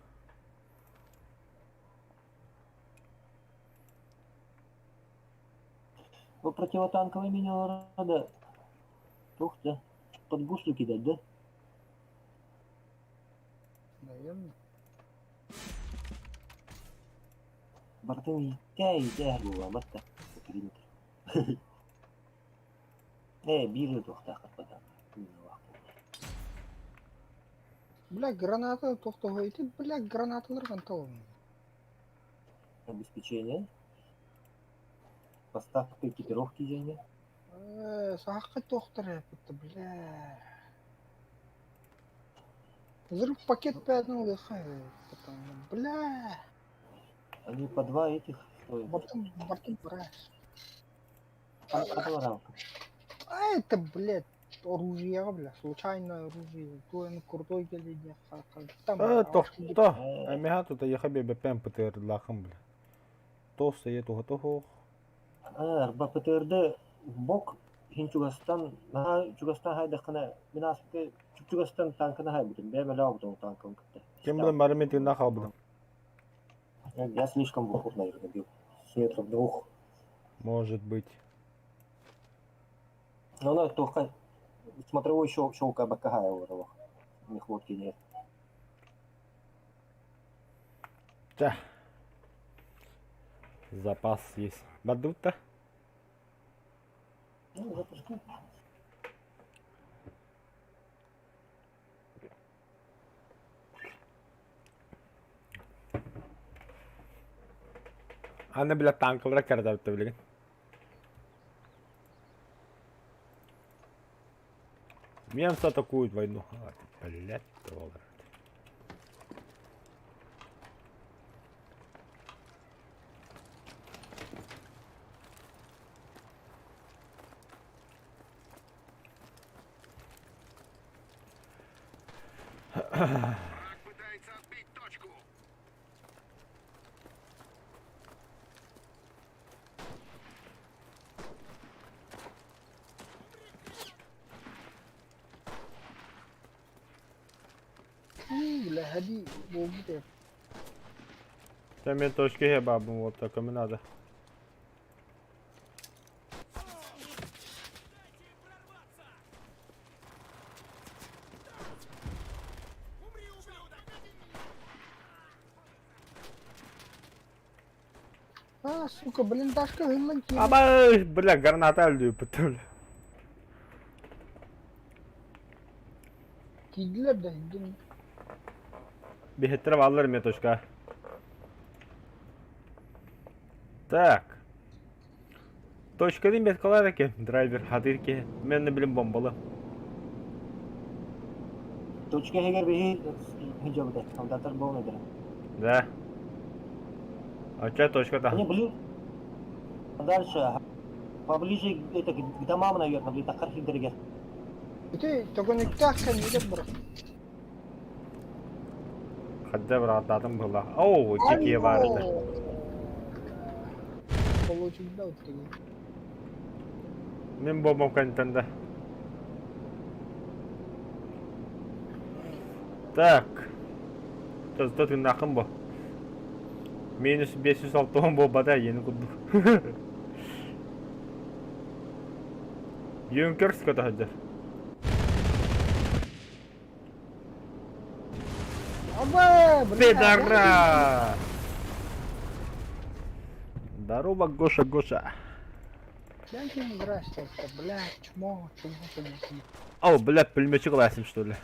Ну, противотанковые мины надо. Ух ты. Под гуслю кидать, да? Наверное. Бортами было, бата. Периметр. Били тухта хатпадан. Бля, граната тохтого идти, бля, гранаталар кантал. Обеспечение. Поставка экипировки деньги. Сахка тохтар это, бля. Взрыв пакет 5 лыхай. Бля. Они по 2 этих стоят. Бортом брать. $1. Это, блядь, оружие, бля, случайное оружие. То он крутой geldi. Там. Тоқта. Амиха тут яха бебе пен пытыр лахым бля. Тоса е toho. БПТРД бок Хинчугастан, Чугастан хайдахана, Минаспе, Чугастан танкана хайбутин, бемела бутон танком. Кем билен барымен тигна қалбыдым. Я слишком в упор, наверное, бил. С метров 2. Может быть. Но она только смотровой щелка БКГ его. У них лодки нет. Да. Запас есть. Бадута. Ну, запускай. Аны, блядь, танкылра кәрдәп білген. Немцы атакуют войну. А, блядь, доллар. Враг пытается отбить точку. Бля, ходи, богу. Там мен точки я бабам вот так и надо. А, сука, блиндажка гыманки. Аба, бля, граната өлді потом. Тигілер да, идем. Бехеттіріп алырым мен точка. Так. Точка дейін бет қалар екен, драйвер, хадыр ке. Мен не білім бомбалы. Точка хегер бейі хиджабыда. Алдатар болын едірі. Да. Оча точка Они да. были дальше, поближе это, к домам, наверное, были так архидерге. Ити, только не так, не идет, брат. Хадда бір атадым бұла. Оу, текие барды. Получил, да, вот такие. Мен бомбам контента. Так. Тут нақым бұл. Минус 506 бомбада ені күрдік. Юнкерс көті хаддар. Аба, блин. Пидора! Здорово, Гоша, Гоша. Я не здрасте, блядь, чмо. О, блядь, пулеметчик ласим, что ли?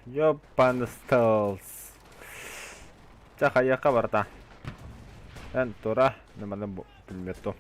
Ёпан стелс. Чаха, яқа барда. Эн, тура, немадан пулеметту.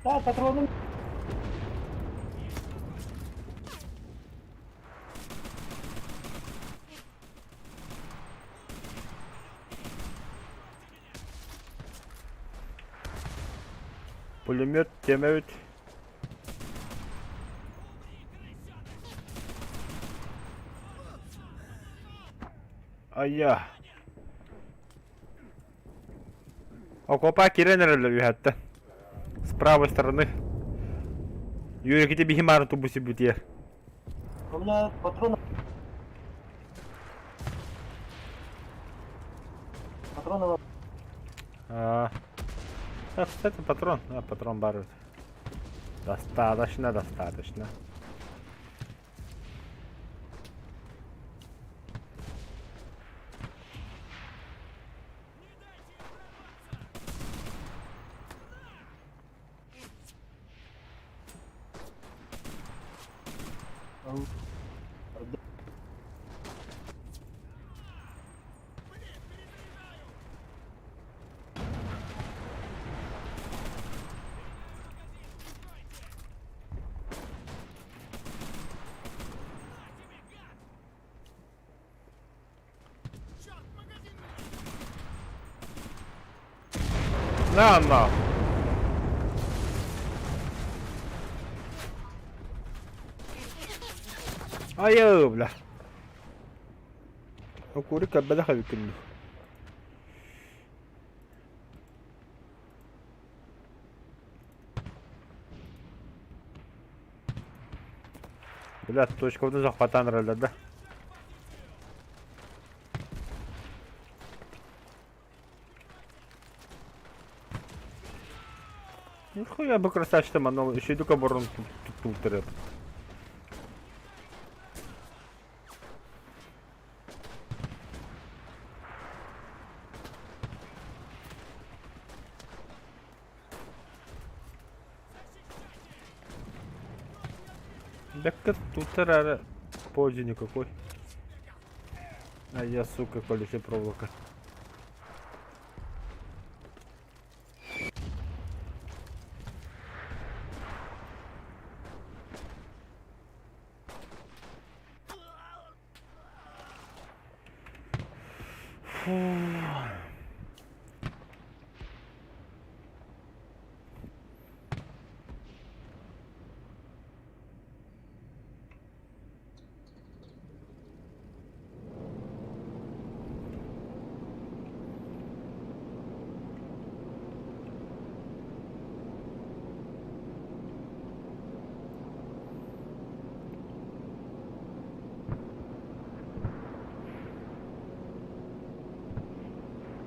Да, патроны. Пулемет темеют. Айя. Окопа киренерлер hatta. С правой стороны. Юрий, где бегемар тубуси бутер? У меня патроны. Патроны. Кстати, патрон. Патрон барут. Достаточно, достаточно. На. Ай, бля. Курика бляха викину. Бля, точка в захватан ролда, да? Нихуя бы красавчик там, оно еще иду к оборону тут трэп. Да тут рара пользы никакой. А я, сука, колючая проволока. Фу.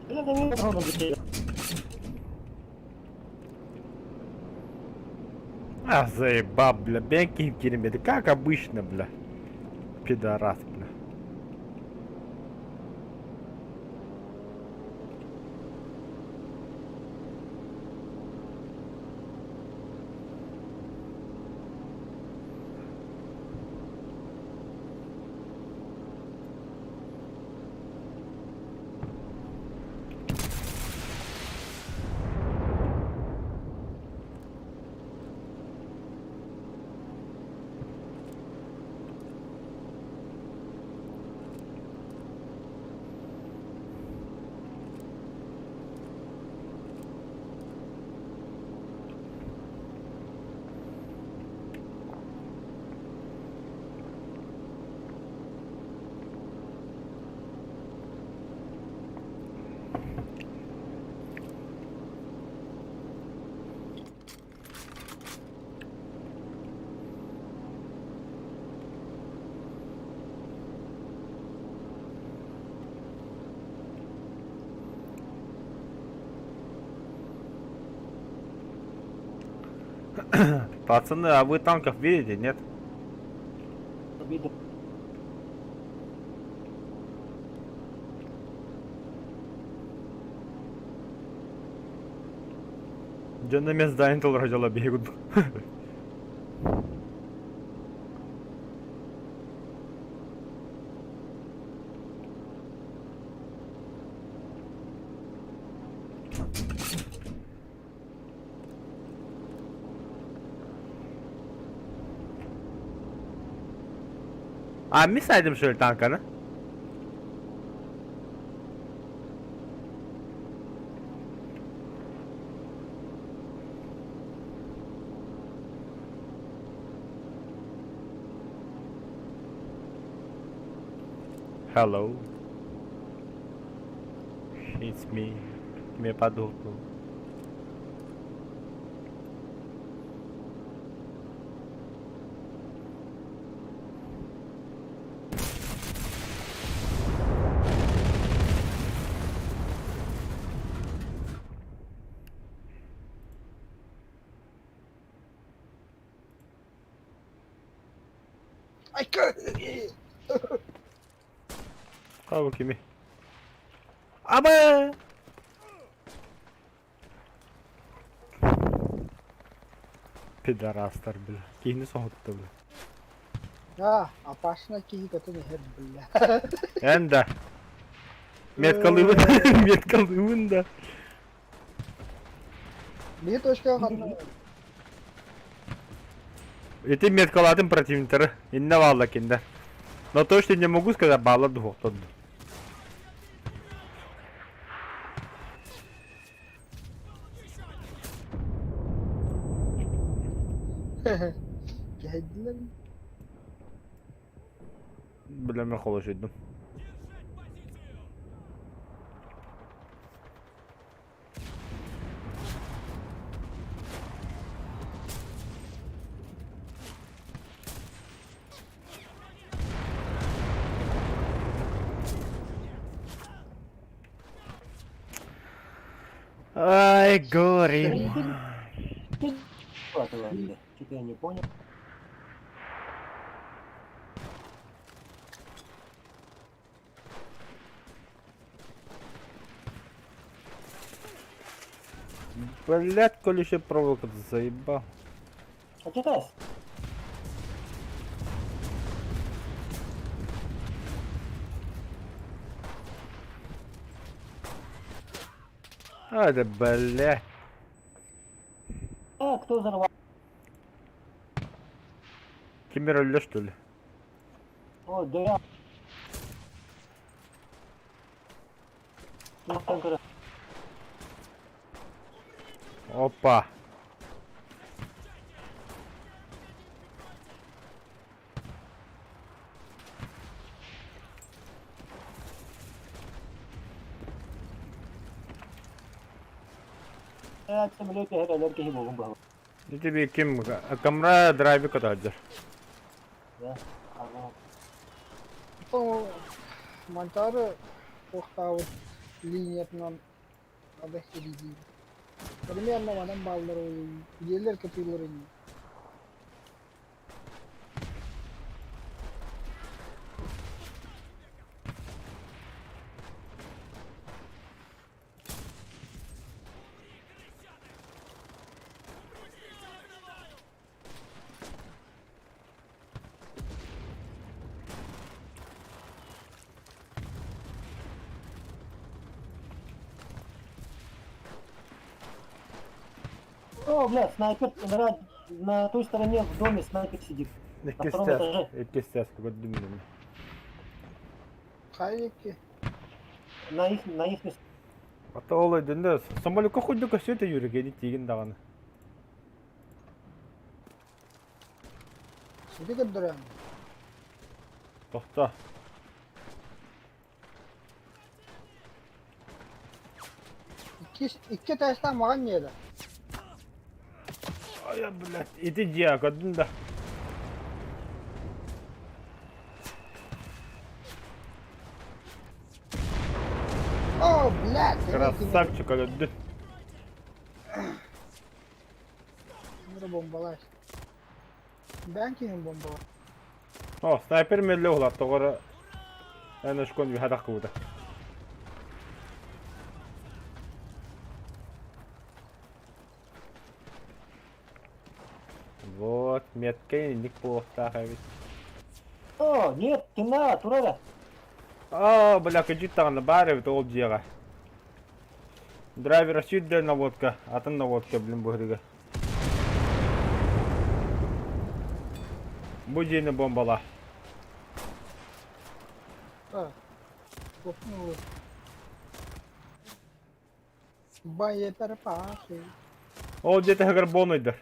Бля, да не надо быстрее. А, заебал, бля, бенки кириметы, как обычно, бля. Пидорас, бля. Пацаны, а вы танков видите, нет? Обида. Где на место Интел родила бегут. А, мы садим что ли танка, да? Hello. It's me. Me подохну. Ай, как? Кого кими? Аба! Пидорастар, бля. Кейни соғытты, бля. Опасно киїхати не геть, бля. Энда. Меткалывын, меткалывын да. Bir точка қанна. Эти меткаладым противниктері. Инна валла кенде. Но точно не могу сказать, балла духоқтон. Geldiler mi? Bileme konuşuyordum. Ай, горим. Хватало, что-то я не понял. Блять, колючая проволока заебал. А читайся. А, да бля. Кто взорвал? Кемеролля, что ли? О, да я. Ну, там, короче, Опа. я в самолете горел, я богом был. Ну тебе кем? Камра драйви катаджар. Да? Ага. То монтары тоқтауы линиятынан ada середине. Примерно адам балдыр елер кепилер ини. О, бля, снайпер на той стороне в доме снайпер сидит. На втором этаже. Кестяс, какой думаю. Хайки. На их месте. Ата олай дөнде самолетка ходды көсөтө юргени тиген даганы. Сиди кепдірем. Тохта. İki testten mağan yedi. Ай, блядь, иди дия, кадында. О, блядь! Красавчик, öldü. Bunları bombalaş. Ben kimim bombalaş? О, снайпер мелле улат, тогора. Эна шкон ви хадак куда. Вот, метка неплохо, ведь. О, нет, темна, турада. А, бля, каджи тагына бар бит ол жига. Драйвер сүйдө наводка, атын наводка билин бу жерге. Бу жени бомбала. Ha. Kopun olur. Bay yeter paşi. Ол жете хагар болмойду.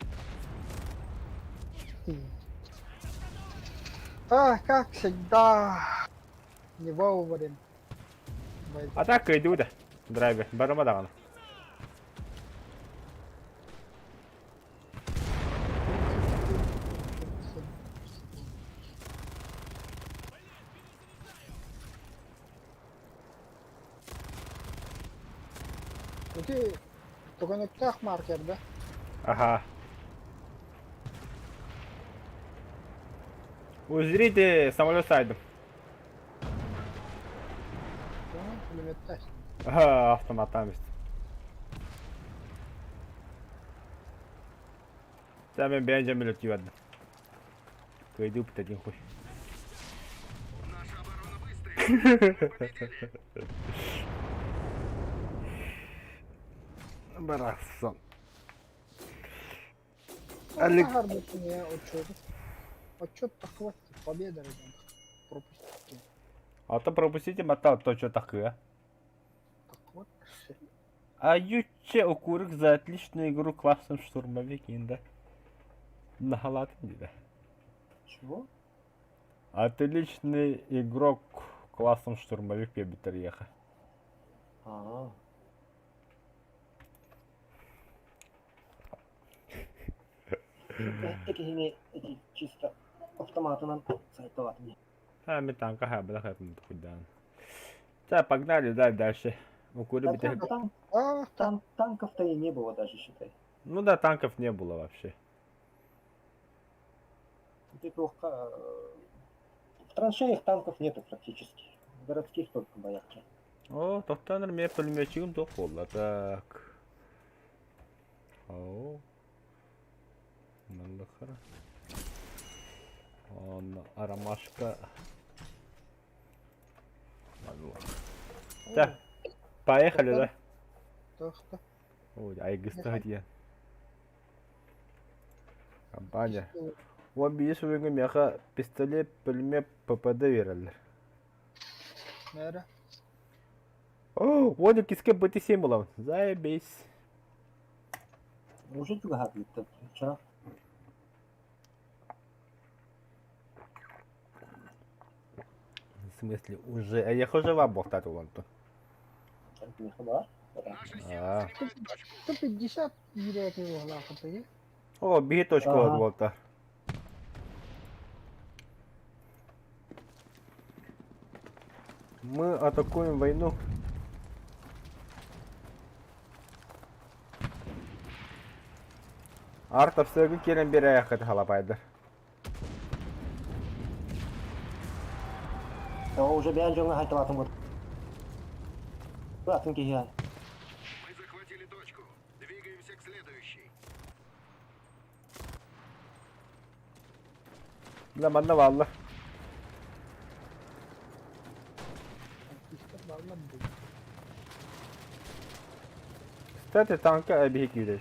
А, как всегда. Не вовремя. Атака иди да. Драйвер, барама даганы. Peki, tokanıktak markerde. Ага. Узрите самолет сайдым. Tamam, kilometre. Ага, автоматом есть. Sen ben beğeneceğim öyle diyordu. Kıydı bu dediğin hoş. Наша оборона выстоит. Победили. Bıraksın. Олег. Harbisin ya uçuyordu. Отчет-то хватит, победа, ребята. Пропустите. А то пропустите мотал то, что такое. Так вот, все. А юче укурик за отличную игру классным штурмовик, да. На халат где-то. Чего? Отличный игрок классом штурмовик Пебетерьеха. А. Tekisin ne чисто автоматом сайтовать мне. А, мы танка хабла этому куда. Так, погнали, дальше. Ну, куда бы ты... Ах, так, Танков-то и не было даже, считай. Ну да, танков не было вообще. В траншеях танков нету практически. В городских только боятся. О, тоқтаныр мен пулеметчигім тоқ болды. Так. О. Мындықыр. Арамашка. Так, поехали, да? так. Ой, айгысты диен. Компания. Он бейіс өңі меха пистолет, пулемет, ППД верілдір. Нәрі? О, оны киске БТ-7 болам. Заебись. Уже туда где-то вчера. В смысле, уже? А я уже вам болтать уланту. Не хабар. Наши силы А. занимают точку. 150 йürek yolu akıtı. О, беги точку Ага. от болта. Мы атакуем войну. Артов sögü келен бері аяқыты халапайды. Уже бенджоны хайтоватым вот. Атынки я. Мы захватили точку. Двигаемся к следующей. Zamanla valla. İşte vallahi bu. Кстати, танка обеги кидать.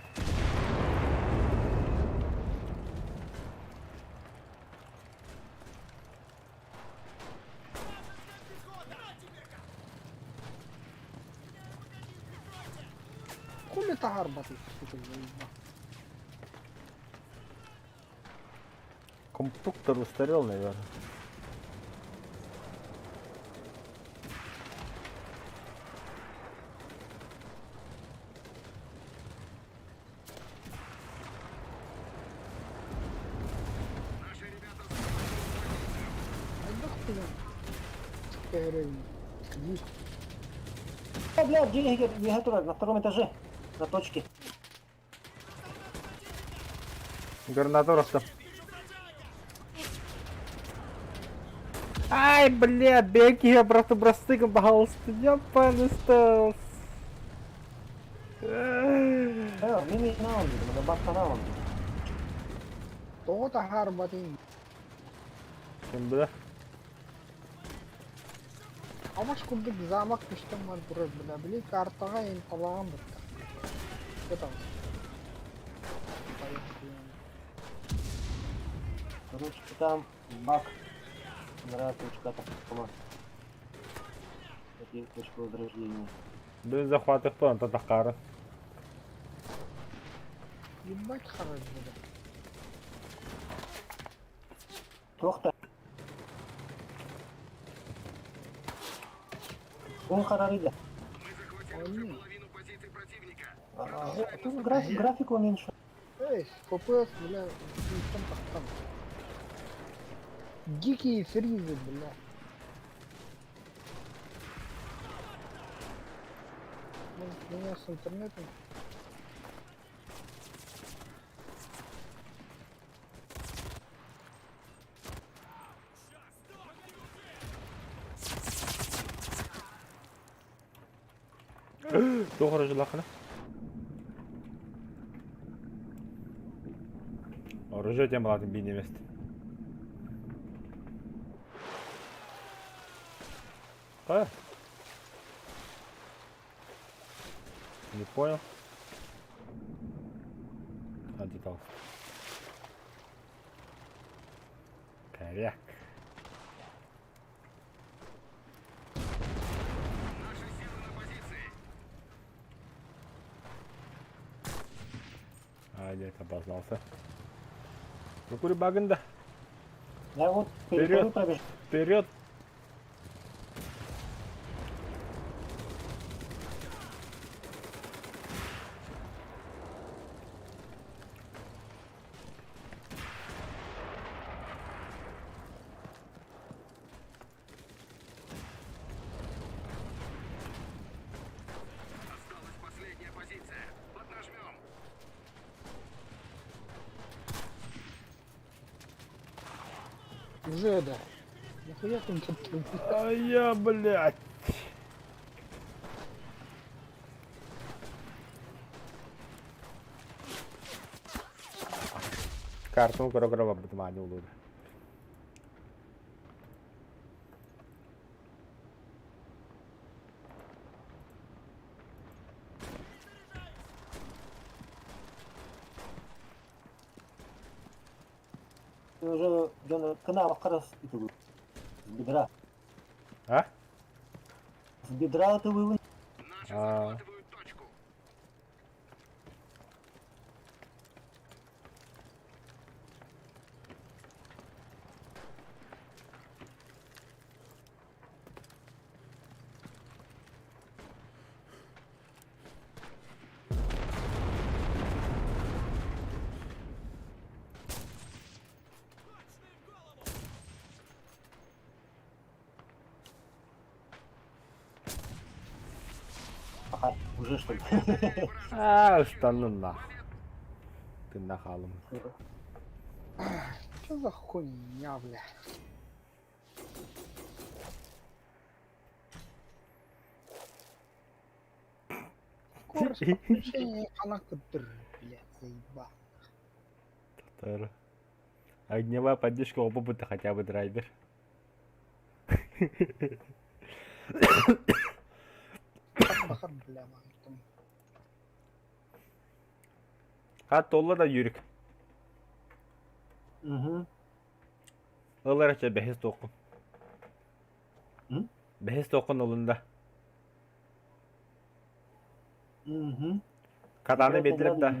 Хули тагар батый, сука, заебал. Компьютер устарел, наверное. Наши ребята Ай да хуя. Скайрейн. Есть. Бля, где я готов? На втором этаже. На точке. Гарнатуровка. Ай, бля, беги, я просто брастыком, пожалуйста, ёбаный стелс. Мини на он, на бака на он. То тагар батый. Kim bilir? Ama şu kunduk zamak düştüm var buraya bile bile kartağa en kalağım bitti. Kötü olsun. Короче, там бак. Нравится точка атака. Такие точка возрождения. Дün захватив план, то Дахара. Ебать хорош буде. Тохта. Он харарыга. Мы захватили уже половину позиций противника. Тут график уменьшен. Эй, ФПС, бля, там так. Дикие фризы, бля. Может, у меня с интернетом? Doğru жылақыны. Оружие тем ладно бейне мест. А? Не понял. А, детал. Коряк. Наши силы на позиции. А, нет, обознался. Ну кури багында. Я вот Вперед. перехожу пробежал. Вперед! Осталась последняя позиция. Поднажмем. Уже, да. Нахуя ты тут? А я, блядь! Картон грогрова бытмани улуду. Ты уже канал раз это вы. С бедра. А? С бедра ты вывод. Наши А. захватывают точку. Ага, уже что ли? А, штаны нах. Ты нахалом. Что за хуйня, бля? Скорость подключения коннектор, блядь, заебал. Татар. Огневая поддержка опыта хотя бы драйвер. Бахар, бля, там. Ha tolla da yürük. Угу. Olarakça behes dokun. Hı? Behes dokun olunda. Угу. Kadanı bedirip da.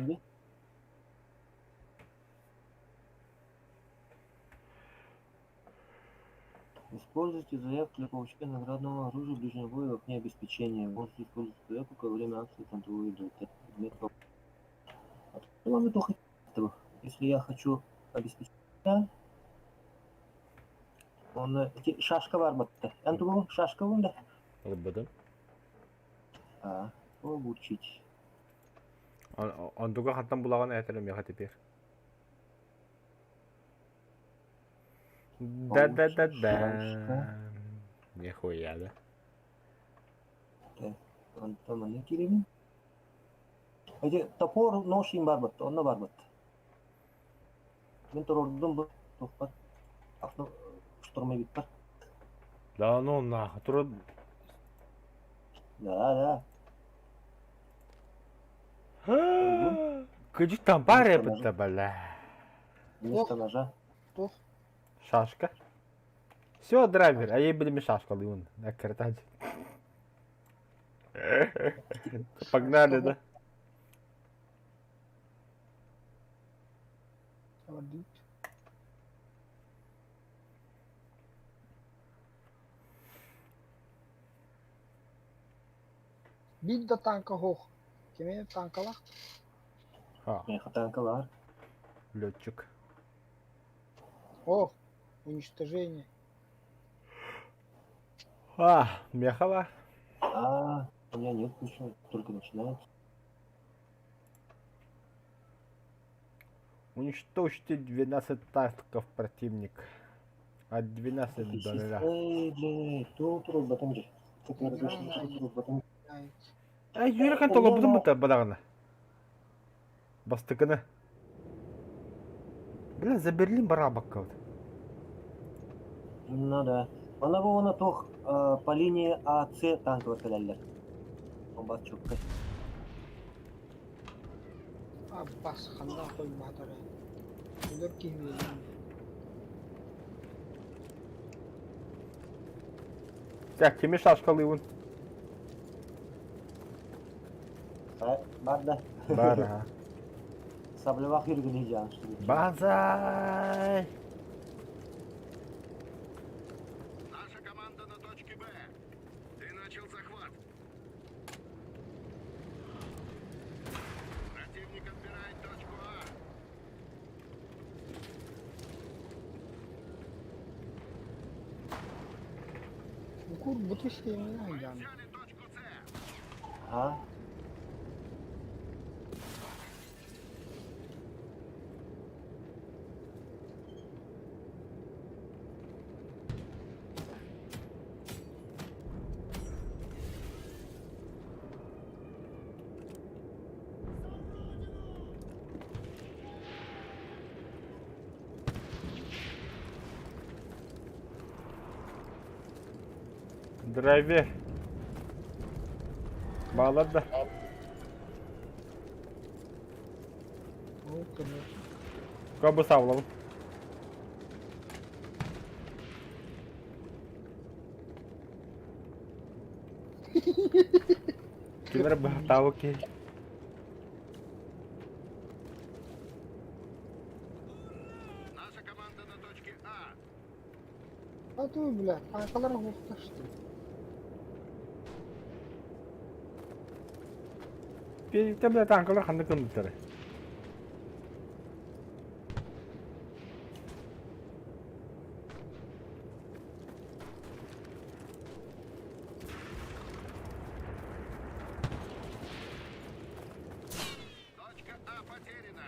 Используйте заявку для получения наградного оружия ближнего боя в окне обеспечения. Можете использовать заявку во время акции контроля предмет. Что вам это хотите? Если я хочу обеспечить, он шашка var battı. Yani bu шашка bunda. Olmadı. А, получить. Onduga hattan bulağın әтелем яға тепер. Да-да-да-да. Нихуя, да? Так, там не кирим. Эти топор, нож им бар battı. Onunla var battı. Ben torordum bu. Topar. Afno штурмовик бит бар. Да ну нахуй. Тура Да. Кыжык там бар ебітті бәлі. Вместо ножа. Тух. Шашка. Все, драйвер, а ей біліме шашка лыйын. Әкіртәді. Погнали, да? Водить. Бить до танка гох. Кеме танкала? Ha, Мехотанка var. летчик. О, уничтожение. Мехова. А, у меня нет еще, только начинается. Уничтожьте 12 танков противник. От 12 до 0. Эй, блядь, тут батон же. Как я разрешил, тут батон. Yürüken tola budun mu balağına? Bastıkını. Бля, за Берлин бара баккавд. Ну да. Она была на тох по линии АЦ танковый каляльер. Бомбарчукка. Аббас ханда кой батары. Улар кеме. Так, кеме шашкалыйын. Бар да. Бар, ага. Саблевах Юрген идеально, что ли? Базай! Наша команда на точке Б. Ты начал захват. Противник отбирает точку А. Kur bu tür şeyler Мы yani. взяли точку С. Ага. Драйвер. Bağladı. O kadar. Kabı savlalım. Kimler bu tavuk ki? Наша команда на точке А. А то, блядь, tankalar hoptaştı. Birlikte bile tanklar kandı kındıkları. Точка А потеряна.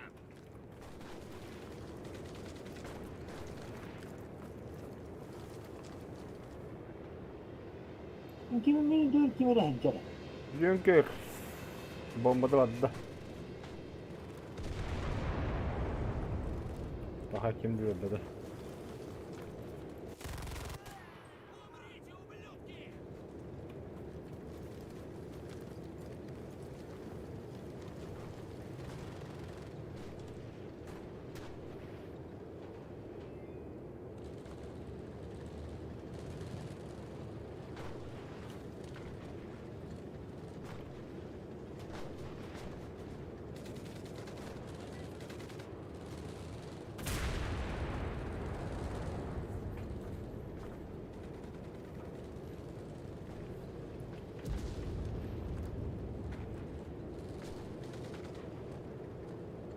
Kim beni diyor kim öyle hemşire? Junker. Bombada vardı da. Daha kim diyor da.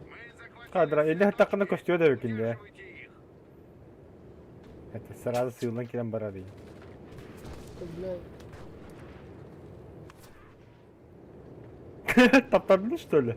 Мы захватили Kadra 50 все hakkında точки. koşuyor da ökünde. Удерживайте их. Это сразу сылдан келен барады. İşte, блядь. Таптадın что ли?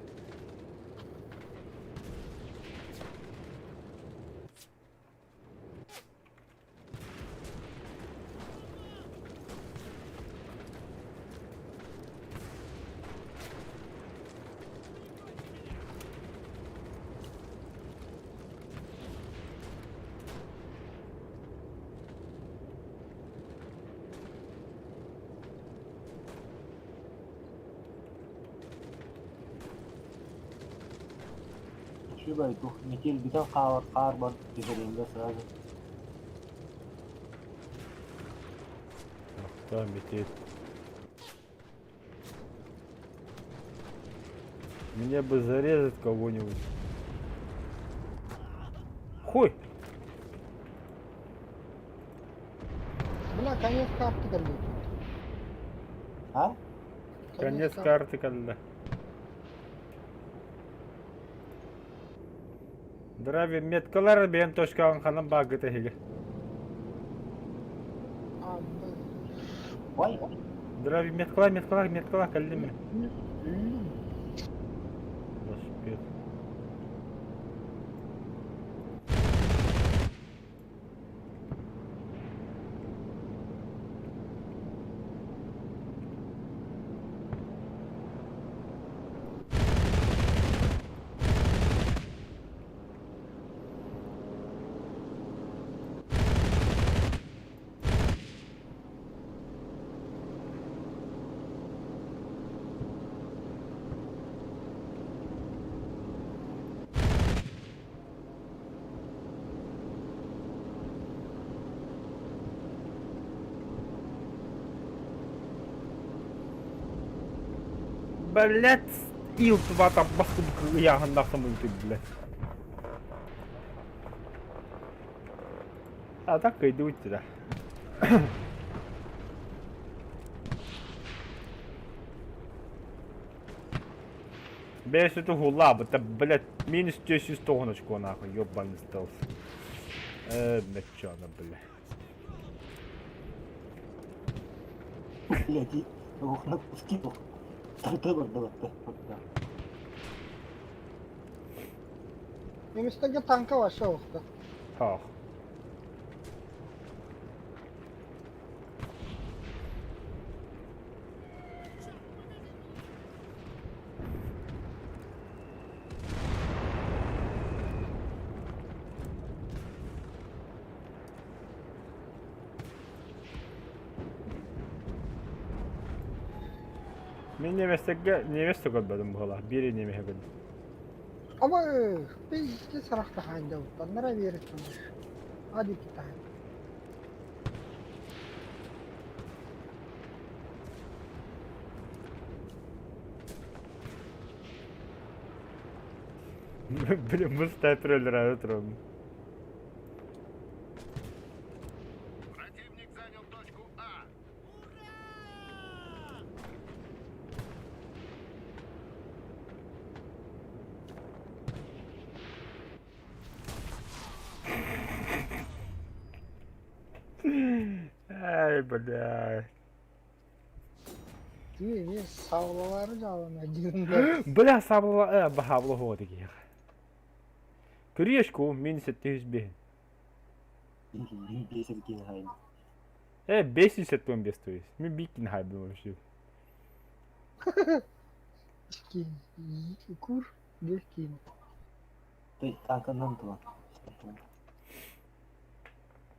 Şu böyle tuh metil bir tane kar var üzerinde sırada. Tamam bitti. Мне бы зарезать кого-нибудь. Хуй! Buna konец kartı geldi. Ha? Конец карты когда. Драви меткалар бен тошкаган ханам багыта хиге. Abi. Vay. Драви меткала калдыми. Велосипед. Блять, iltuvata басып яғында самый блядь. А так иду туда. Бес это хула, это, блядь, минус 10 стоночку нахуй, ёбаный стелс. Начало, блядь. Блядь, и ох, на куски. Давай. Немістегі танка ваше оқты. Ах. Мен невеста көрбөдүм була, бири неме көрдүм. Ama biz de sarafta halde oldu. Nereye bir yere tanış. Hadi iki tane. Блин, мы снайперы аэродром. Противник занял точку А. Ай, блядь. Değil, savlaları canına girdiler. Бля, сабла, бахавло годики. Кришку минус 700 Бесит Генхайм. 500 тонн без то есть. Мы бикин хайбы вообще. Ki, kur, geçkin. Ты танканан тула.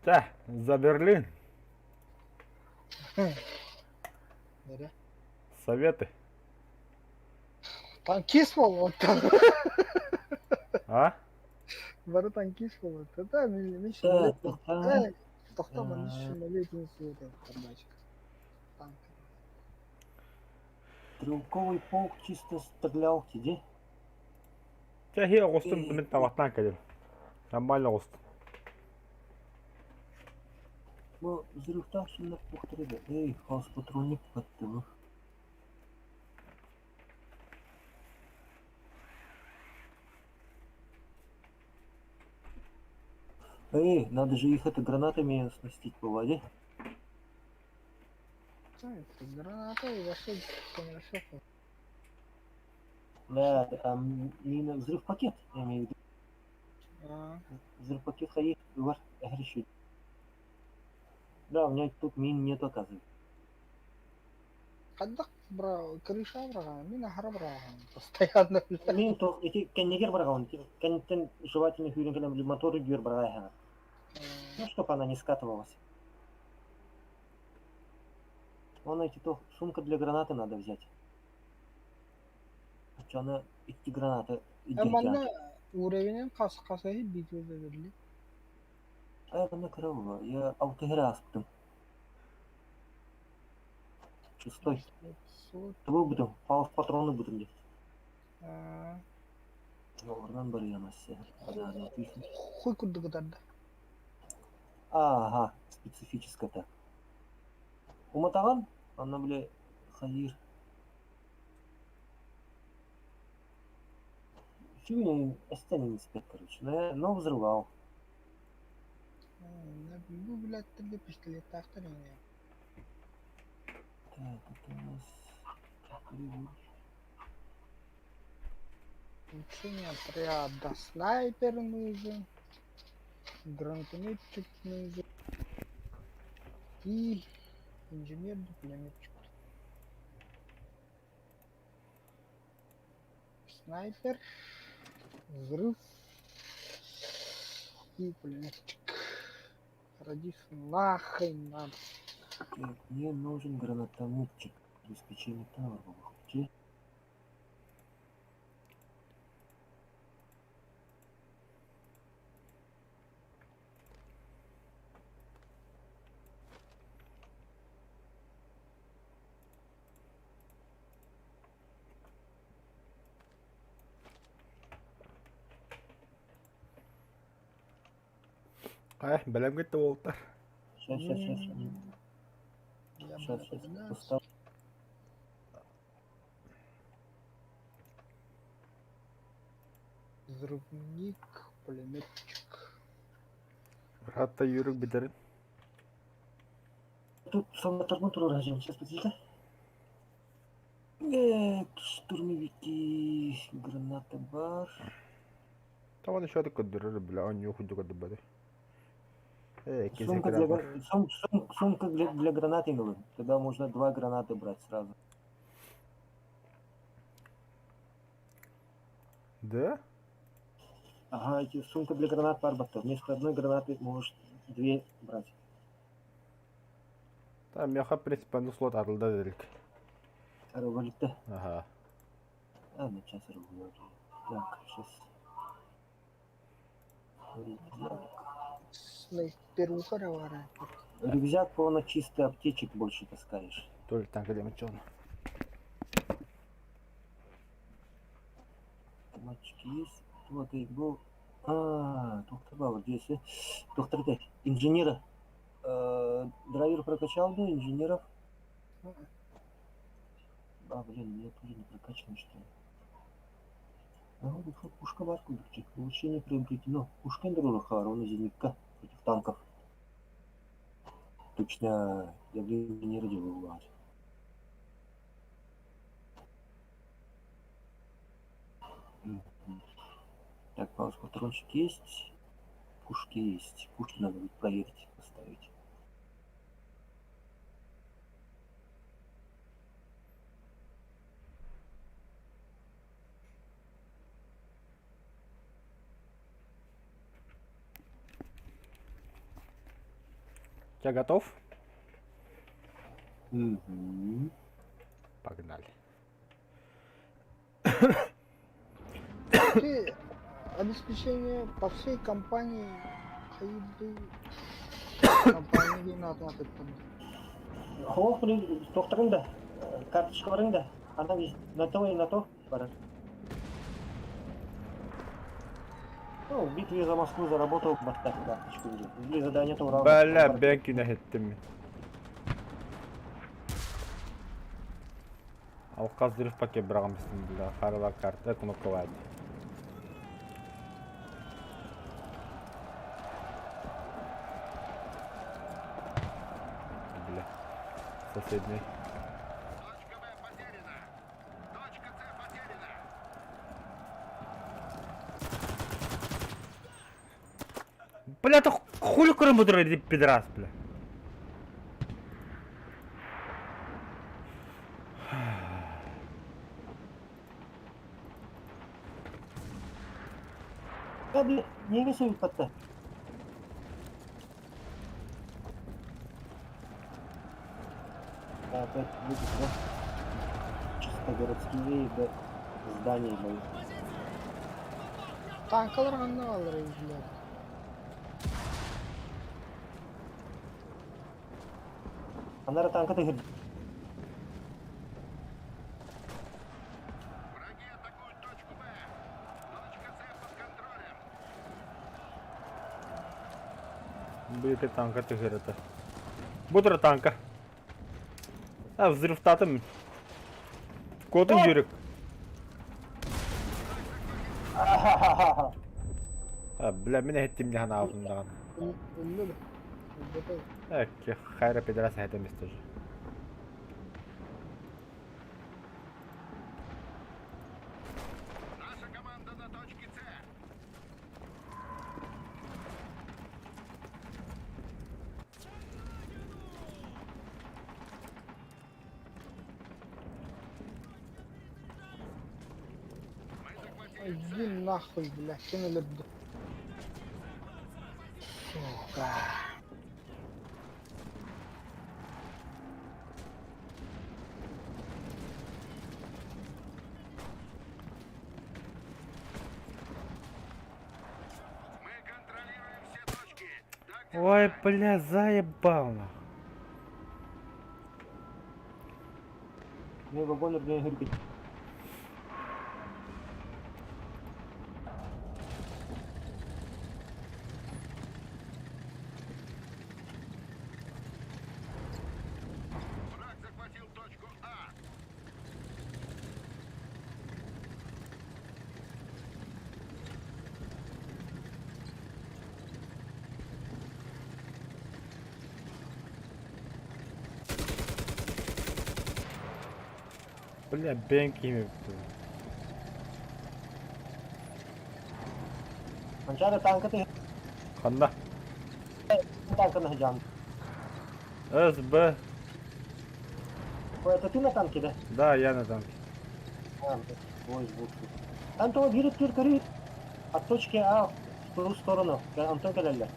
Да, за Берлин. Nereye? Советы. Tankist mi oldu? А? Bana tankist mi oldu? Da mi Evet, şimdi. tamam. Evet. Toxtama ne şimdi lekin suda kardeşim. Tank. Стрелковый полк чисто стрелялки, где? Я hier ростом блин таватан кадем. Нормально рост. Ну, взрывтах шынлап бұқтырды. Эй, хаос патронник қатты бұл. Эй, надо же их это гранатами снастить по воде. Граната и зашел, конечно. Да, мина, взрыв пакет, я имею в виду. Взрыв пакет ходит, var, горячий. Да, у меня тут мин нет, оказывается. Кадак бра, крыша бра, мина хара бра. Постоянно. Мин то, эти коннегер брал, контент жевательных юринкалем или моторы гер брал. Ну, чтобы она не скатывалась. Вон эти то, сумка для гранаты надо взять. Что она, эти гранаты, Ama uğrevinin kasayı videoda verildi. А это накрыло. Я аутогера асптым. Шестой. Тобой будем, пауз патроны будем делать. Oradan buraya nasıl? Хуй курду kadar da. Ага, специфическая так. Уматаган? Она, бля, Хаир. Сегодня останется спят, короче. Но взрывал. Bu biletleri pistolет taktın ya. Так, это у нас... Улучшение отряда. Снайпер нужен. Гранатометчик нужен. И инженерный пулеметчик. Снайпер. Взрыв. И пулеметчик. Родись нахрен надо. Так, мне нужен гранатометчик. Обеспечение тавровых путей. Білем кетті болттар. Сейчас. Я Сейчас. блядь, Устал. взрывник, пулеметчик. Hatta yürük bitirin. Тут солдатардан тұрар әжем. Сейчас, подожди. Штурмовики. Граната бар. Tamam şu adı kıdırır bile. An yok ucu kıdır bari. Kesin Сумка kırar для, var. сумка для гранатинговых. Тогда можно 2 граната брать сразу. Да? Ага, эти сумка для гранат парбата. Вместо одной гранаты можешь 2 брать. Tamam ya в принципе ну слот atıldı dedik. Валюта. Aha. А, на час рублей. Так, сейчас. Снайперуха ревара. Рюкзак, по чистый аптечек больше таскаешь. Только tank demek ki onu. Мальчики есть. Вот и был. Доктор Бауэр здесь. Доктор Д. Инженера. Драйвер прокачал, да, инженеров? Блин, у меня тоже не прокачано, что ли. Вот пушка бар кубикчик. Улучшение приобретено. Пушка Эндерона он зенитка против танков. Точно, я бы не радио убивать. Так, пауза, патрончик есть. Пушки есть. Пушки надо будет проверить, поставить. Я готов? Угу. Погнали. Ты обеспечение по всей компании Хаиды компании надо там. Хоп, блин, докторында, карточка барында. Она есть на то и на то. Барар. Ну, в битве за Москву заработал баттак карточку. Или задание то равно. Bella ben günah ettim. Алқаз дұрыс паке бірағымыстың білді. Қарыла карта кнопка вайды. Бля. Соседний. Точка Б потеряна. Точка С потеряна. Бля, ты хули кроме мудрый пидорас, бля. Блин, не рисует подта. Да, опять будет, да? Чисто городские да, здания мои. Tankalar hangi alır evliler? Она танка ты Враги атакуют точку Б. Точка С под контролем. Büyük tanka tükürüdü. Budur tanka. Ha взрыв татым. Kodun yürük. Ha bile mine ettim ya ağzından. Ünlü mü? Ki hayra pederas hedem ister. Наша команда на точке С. Мы захватили Иди нахуй, бля, кинули б. Сука. Мы контролируем все точки. Так Ой, держать. бля, заебал нахуй. мне вагон говорит. Бля, бенк ими. Анчара танка ты Ханда. танка на джан. СБ. Ой, это ты на танке, да? Да, я на танке. Ой, звук. Там то едет тюркари от точки А в ту сторону. Антон Калялья.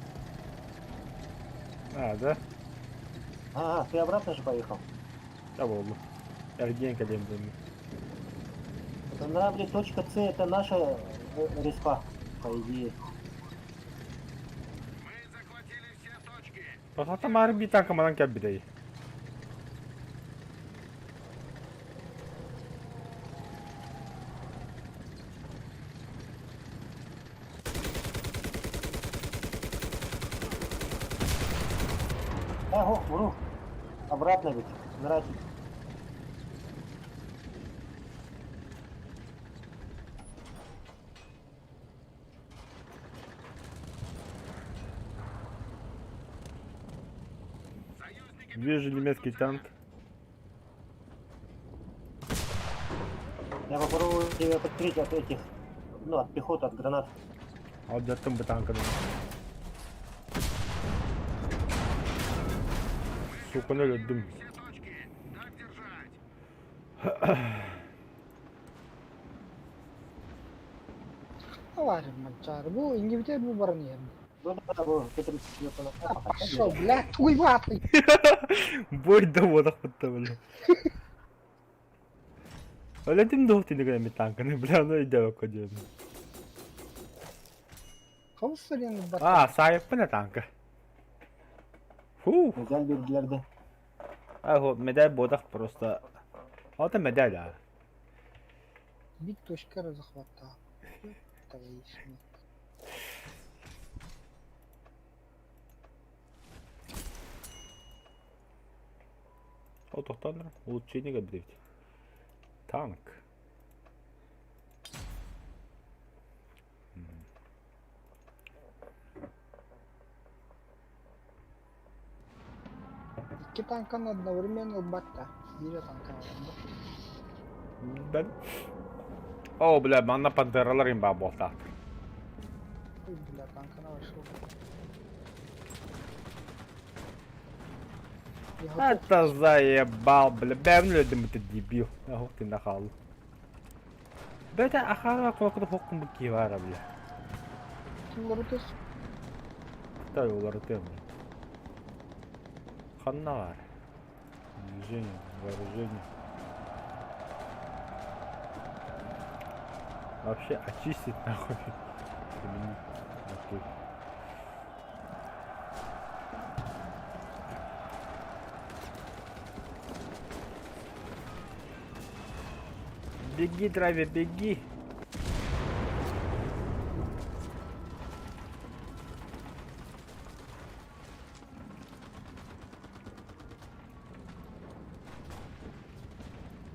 А, да? Ага, ты обратно же поехал. Да ладно. Я деньги блин. Это, наверное, блядь, точка С это наша респа, по идее. Мы захватили все точки. Просто марби танка манан кабидей. Ого, вру. Обратно ведь. Нравится. Союзники Вижу немецкий танк. Я попробую тебя подкрыть от этих, ну, от пехоты, от гранат. А вот для бы танка. Сука, ну дым. все точки. Так держать. Товарищ Манчар, bu İngiltere bu barınıyor. Ну да, было, Т-34 на А пошел, блядь, уйватый. Бой доводах бля. Öyle değil mi doğru dinle mi tankını bля, ну иди okudum. Kavuslarını bak. А, sahip mi ne tankı? Фу. Güzel bilgilerdi. А, вот медаль бодах просто. Вот это медаль, а. Бig точка захвата. Товарищ. О, тоқтаңдар. Улучшениеге біледі. Танк. İki tankın одновременно батта. Бiri танка alındı. Ben... О, бля, бана пантералар им бабу так. Ой, бля, танкına вышел. Это заебал, бля. Ben öldüm bu debil. Ya hok tinda kaldı. Beta ahara korkuda hokum bu ki var bля. Bunları tuz. Да, uları tem. Ханна var. Движение, вооружение. Вообще очистить нахуй. Окей. Беги, Трави, беги.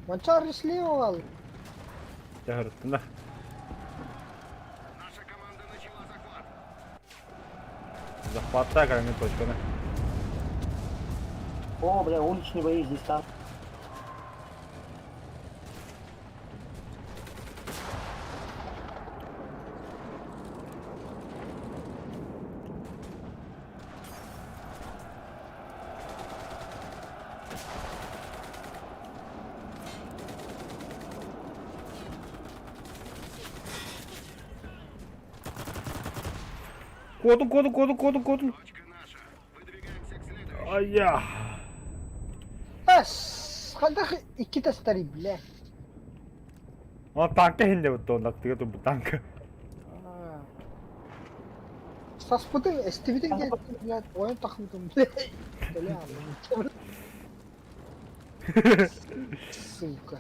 Манчар слева. Я говорю, на. Наша команда начала захват. Захватай, крайне точка, на. О, бля, уличные бои здесь там. Коду. Точка наша. Выдвигаемся к следующей. Ай-я. As. Kadar iki testleri bile. Ama tanka hindi bu anlattığı da bu tanka. Saspıdın STV'den geldi bile. Oyun takıldım bile. Böyle anladım. Сука.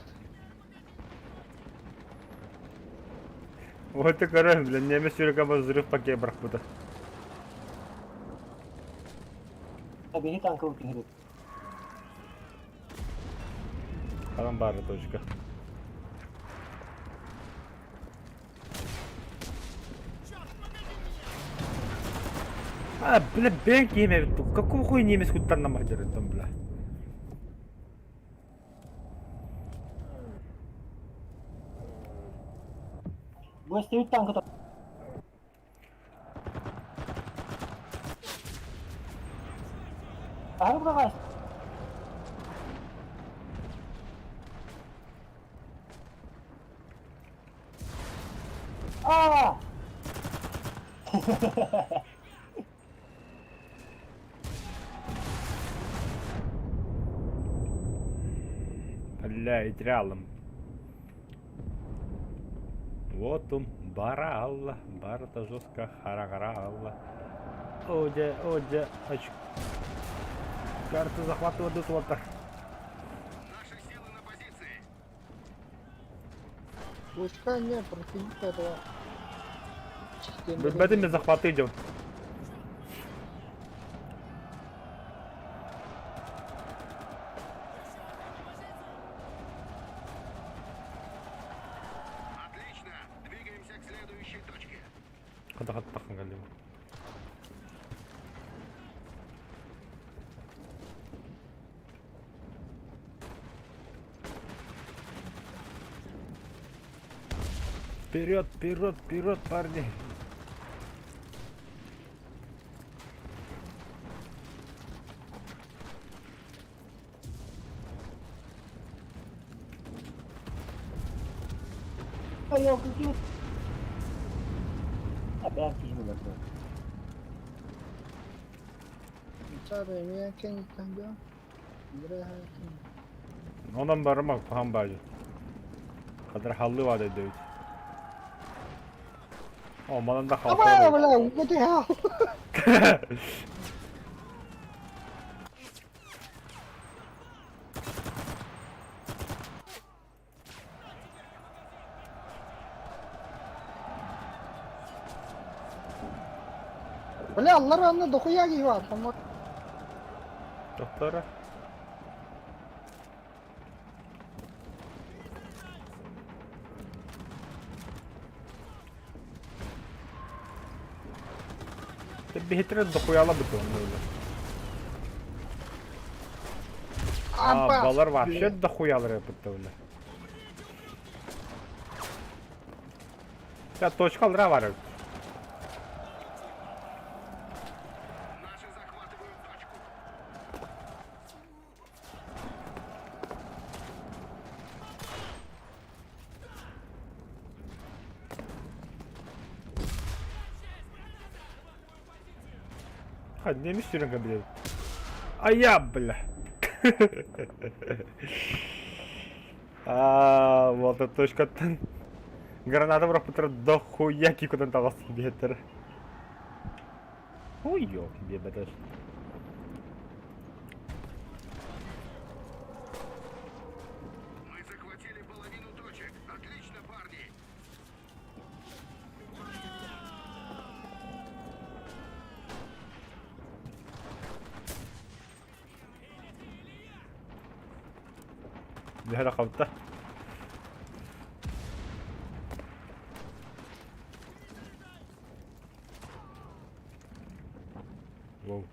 Вот это короче, блин, немец сюрикама взрыв пакет брахпута. Беги танковый говорит. Аламбара точка. А, бля, бенк имеет тут. Какого хуя немец хоть там намадерит там, бля? Выставить танк это. Ага, давай. А! Бля, идеалом. Вот он, бара Алла, бара-то жестко, хара-гара Алла. Одя, карты захватывают лотар. Наши силы на позиции. Войска не противника этого. Системы Бэдами захват идем. Отлично. Двигаемся к следующей точке. Куда хаттахын галим. Вперед, вперед, вперед, парни. А я какие? Опять тяжело такое. Çare mi kendi tango? Buraya hayatım. Ondan barımak paham bacı. Kadar hallı var dedi. Olmadan da Ama halka bla, what the hell? Bla, Allah razı dokuya gibi var. Ama Doktora. Bir hitret dokuyala bu öyle. Aba. Balar вообще дохуялар yapıttı öyle. Ya точкалар var. Наши захватывают точку. Hadi neymiş sürün kabile. Ay ya bля. Вот эта точка-то. Граната пропутра дохуя кикудан талас бетер. Ой, ё, бебедеш. Мы захватили половину точек. Отлично, парни. بهذا قبضته. واو.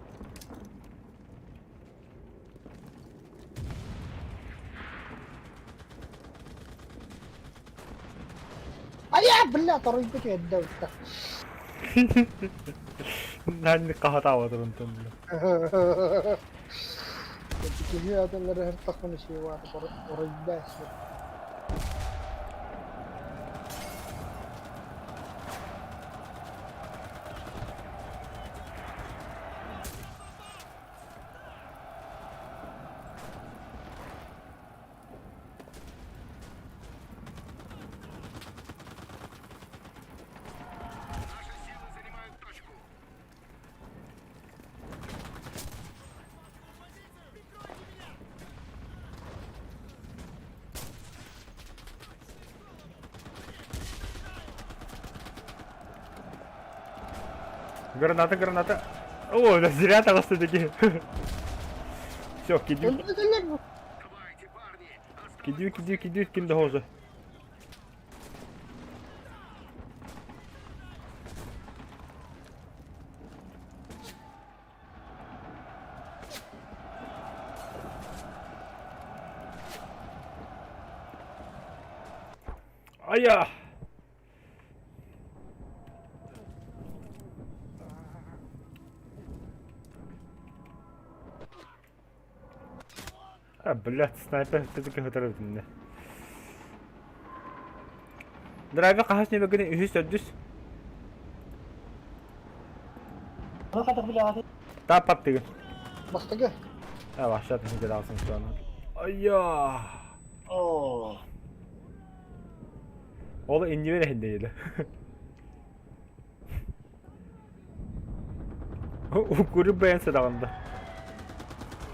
Ay bla, طريقك يدوك. Nani kahata avadır ondan. Kişi adamları her takımın şey var. Orayı da Наши силы занимают точку. Граната. О, да зря того все-таки. Все, кидю. Давайте, парни. Кидю, ким уже. Ая! блядь, снайпер все-таки готовит меня. Драйвер қағаш не бігіне үйіс өддіс. Ну, хотя бы, Та паттыгын. Бастыгы. Вахшат не кидалсың соны. Айя. О, Ол инди берейін дейді. Көріп бәйін сәдағында.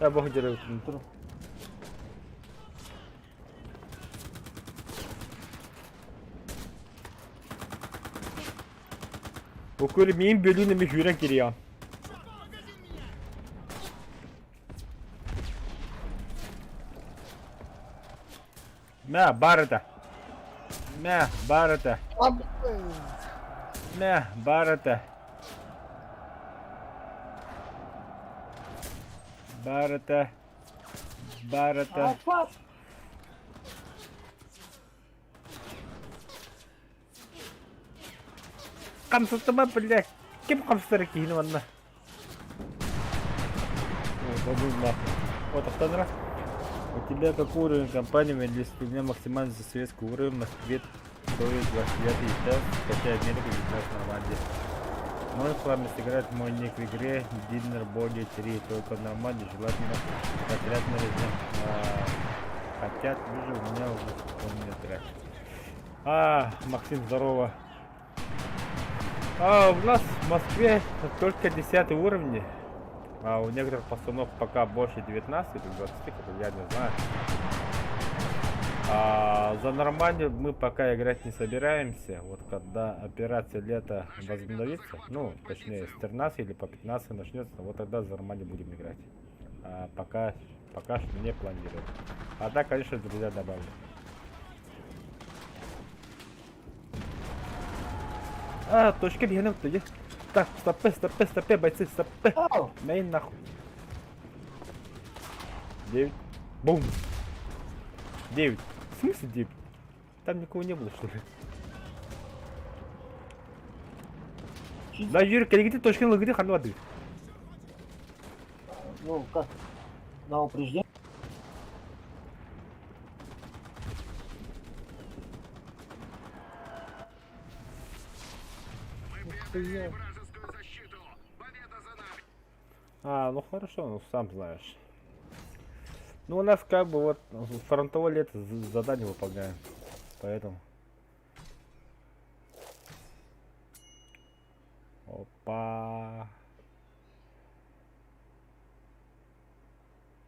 Бұғы жері өттім. тур. Көріп мен бөлігіне мен үйрен керейін. Мә, барыда. Мә, барыда. Abi. Мә, барыда. Барыда. Барыда. Отпад! Қамсыздыма, блядь. Кем қамсыздары кейіні ванна? Вот, второй раз. У тебя как уровень компании, если у меня максимальный за советский уровень, в Москве стоит 29 час, хотя Америка 19 нормально. Можешь с вами сыграть мой ник в игре Dinner Body 3, только нормально, желательно отряд на режим. Хотят, вижу, у меня уже полный отряд. Максим, здорово. У нас в Москве только 10 уровни. А у некоторых пацанов пока больше 19 или 20, я не знаю. За нормально мы пока играть не собираемся. Вот когда операция лето возобновится, ну, точнее, с 13 или по 15 начнется, вот тогда за нормально будем играть. Пока что не планируем. А так, конечно, друзья добавлю. Точка бегнем тоді. Так, стопе, бойцы, стопе. Ау! Мейн нахуй. 9. Бум. 9. В смысле 9? Там никого не было, что ли? Да, Юрий, келегите точканы лыгыды ханды воды. Ну, как? На упреждение? Хуя. Вражескую защиту. Победа за нами. Ну хорошо, ну сам знаешь. Ну у нас как бы вот фронтовое лето задание выполняем. Поэтому. Опа.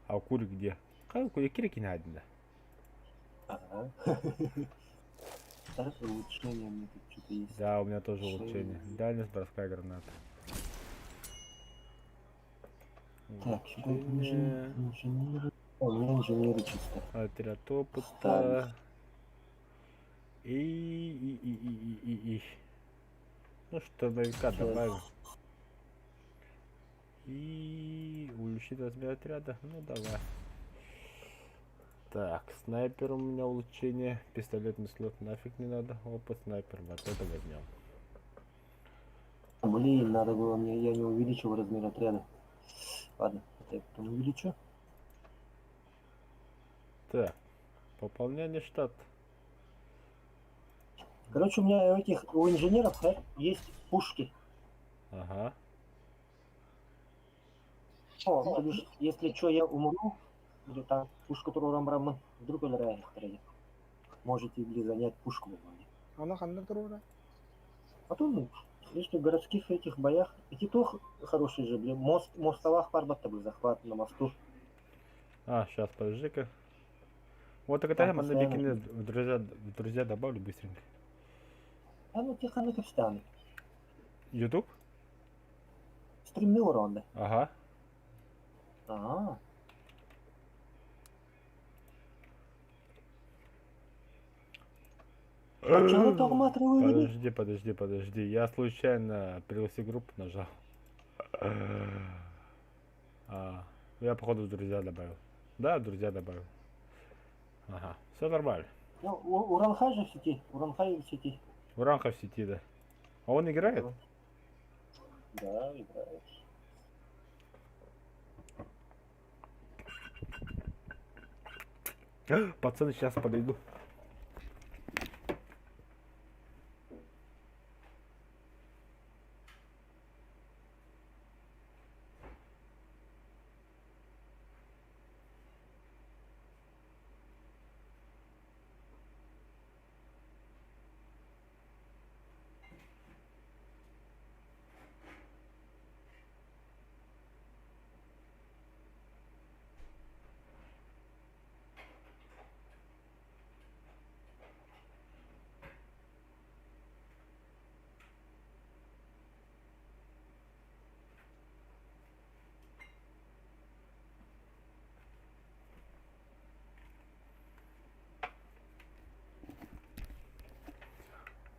А у кури где? Как у кури кирики не один, да? Ага. Старшее улучшение у меня тут что-то есть. Да, у меня тоже Шесть. улучшение. Дальность броска граната. Так, Улучшение. инженеры. О, у меня инженеры чисто. Отряд опыта. Ставлю. И. Ну, штурмовика Сейчас. добавим. И увеличить размер отряда. Ну, давай. Так, снайпер у меня улучшение. Пистолетный слот нафиг не надо. Опыт снайпер. Вот это возьмем. Блин, надо было мне, я не увеличил размер отряда. Ладно, это я потом увеличу. Так. Пополнение штата. Короче, у меня у инженеров есть пушки. Ага. То бишь, если что, я умру, или там пушку турам вдруг или можете или занять пушку. Она ханна турора. А то, ну, если в городских этих боях, эти то хорошие же, блин, мостовых парбата был захват на мосту. Сейчас, подожди-ка. Вот так Там это на постоянно бикини в друзья добавлю быстренько. А ну тихо, ну встанет. YouTube? Стримный урон, да. Ага. Ага. А чё вы торматриваете? Подожди. Я случайно перевести группу нажал. Я походу в друзья добавил. Да, в друзья добавил. Ага, все нормально. Ну, Уранхай же в сети. Уранхай в сети. Уранха в сети, да. А он играет? Да, играет. Пацаны, сейчас подойду.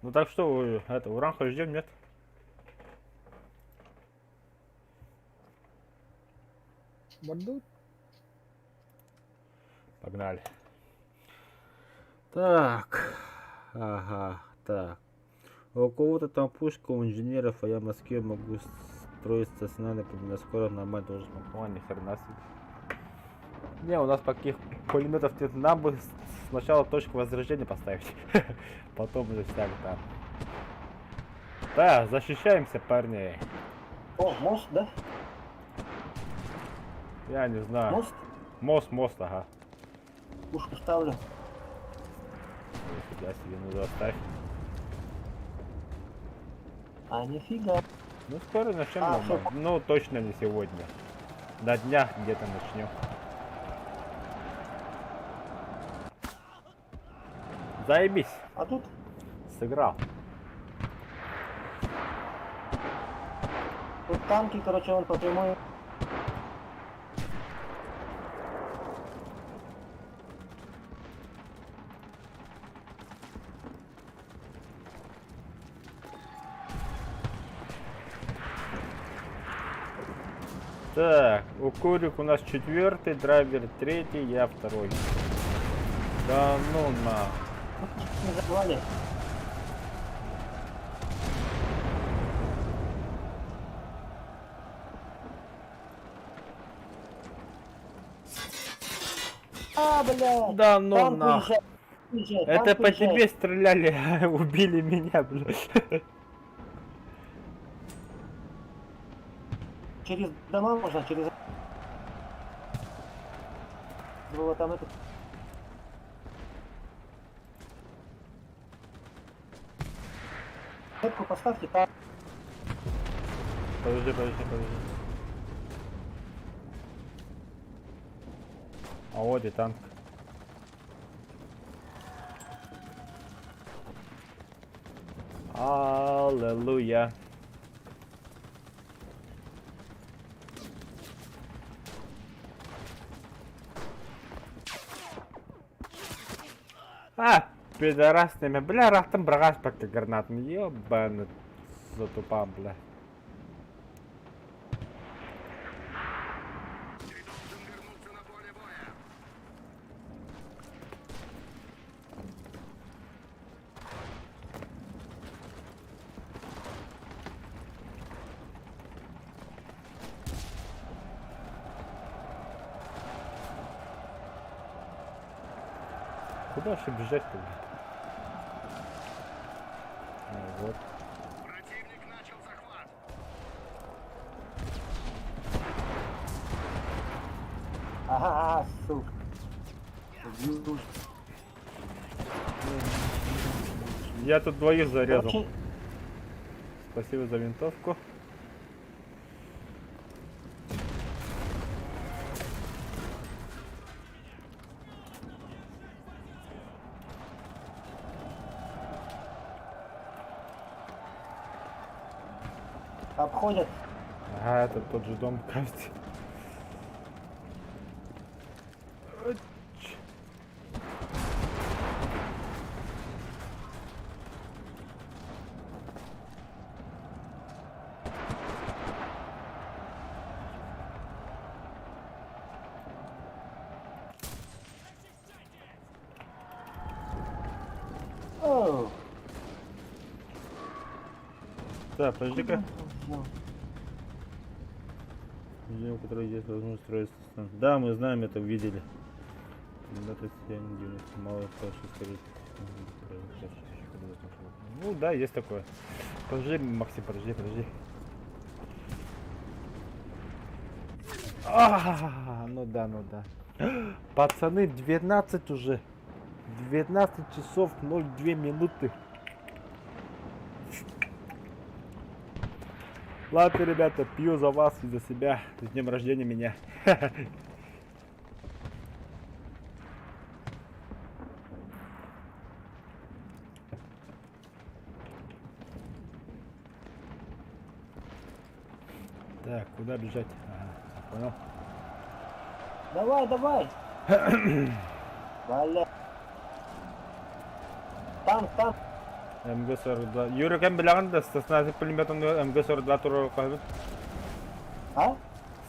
Ну так что, это, уран хоть ждем, нет? Бордут? Погнали. Так. Ага, так. У кого-то там пушка, у инженеров, а я в Москве могу строить стационарный на скорость нормально должен компания, ни хрена себе. Не, у нас таких пулеметов нет. Нам бы сначала точку возрождения поставить. Потом уже всяк там. Да, защищаемся, парни. О, мост, да? Я не знаю. Мост? Мост, ага. Пушку ставлю. Я себе, ну заставь. А нифига. Ну скоро начнем. А, нормально. всё. Ну точно не сегодня. На днях где-то начнем. Заебись. А тут Сыграл. тут танки, короче, он по прямой. Так, у Курик у нас 4-й, драйвер 3-й, я 2-й. Да ну на. Не забывали. А, блядь. Да ну Танк на. уезжает, уезжает, Это танк по уезжает. тебе стреляли, убили меня, блядь. Через дома можно, через... Было там это... Метку поставьте, там... Подожди. А вот и танк. Аллилуйя. А, пидорасными, бля, рахтым брагаш пакет гранатный, ёбаный затупам, бля. Ты должен вернуться на поле боя. Куда вообще бежать-то, бля? Ну, вот. Противник начал захват. Ага, сука. Убью. Я тут двоих зарезал. Вообще, Спасибо за винтовку. обходят. Ага, это тот же дом, кажется. Оу. Так, подожди-ка. Видео, у которого есть возможность строить. Да, мы знаем, это видели. мало того, что скорее. Ну да, есть такое. Подожди, Максим, подожди. Ну да. Пацаны, 12 уже. 12 часов 02 минуты. Ладно, ребята, пью за вас и за себя. С днем рождения меня. Так, куда бежать? Ага, понял. Давай! Бля. Танк! МГ-42. Юрик, кем білағанда стационарный пулеметом МГ-42 туралы қалды. А?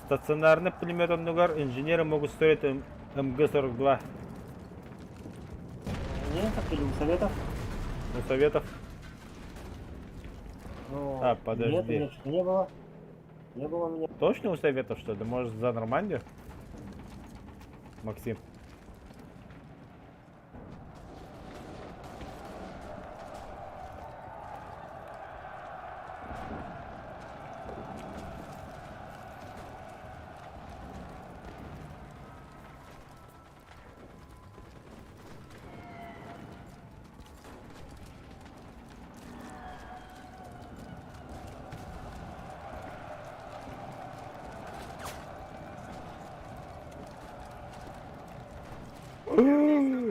Стационарный пулеметом нугар инженеры могут строить МГ-42. Немцев или у Советов? У Советов. Ну, А, подожди. Нет, у меня что-то не было. Не было у меня. Точно у Советов, что ли? Может, за Нормандию? Максим.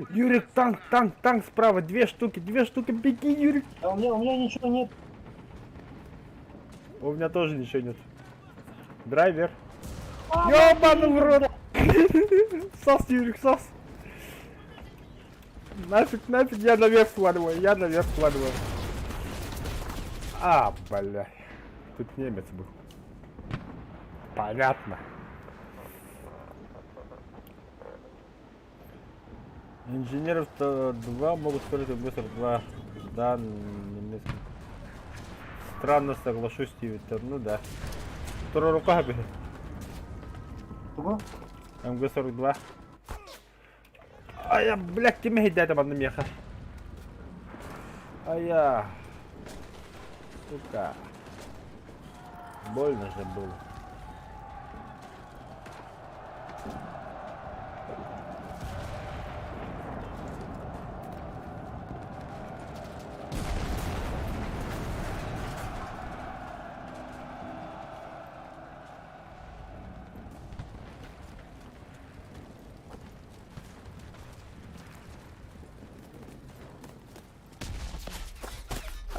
Юрик, танк справа, две штуки, беги, Юрик. А у меня ничего нет. У меня тоже ничего нет. Драйвер. Ёбаный в рот. Сос, Юрик, сос. Нафиг, я наверх сваливаю. А, бля. Тут немец был. Понятно. Инженеров 2 могут строить МГ-42. Да, немецкий. Странно, соглашусь, Стивен. Ну да. Вторая рука, блин. Кого? МГ-42. А я, блядь, кем я дядя на меха. А я. Сука. Больно же было.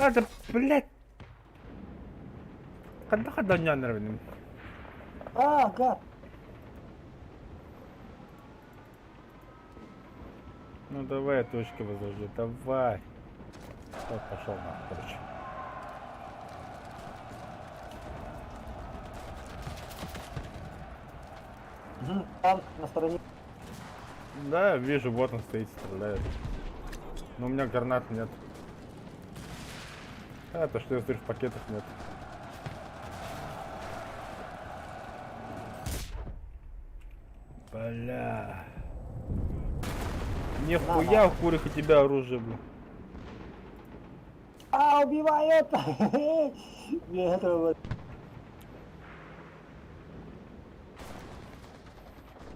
А, да, блядь. Когда не нравится. А, гад! Ну давай я точки возложу, давай. Вот пошел на, короче. Танк на стороне. Да, вижу, вот он стоит, стреляет. Но у меня гранат нет. А, то что я взрыв пакетов нет. Бля. Нихуя в курах у тебя оружие, бля. А, убивает! Не этого.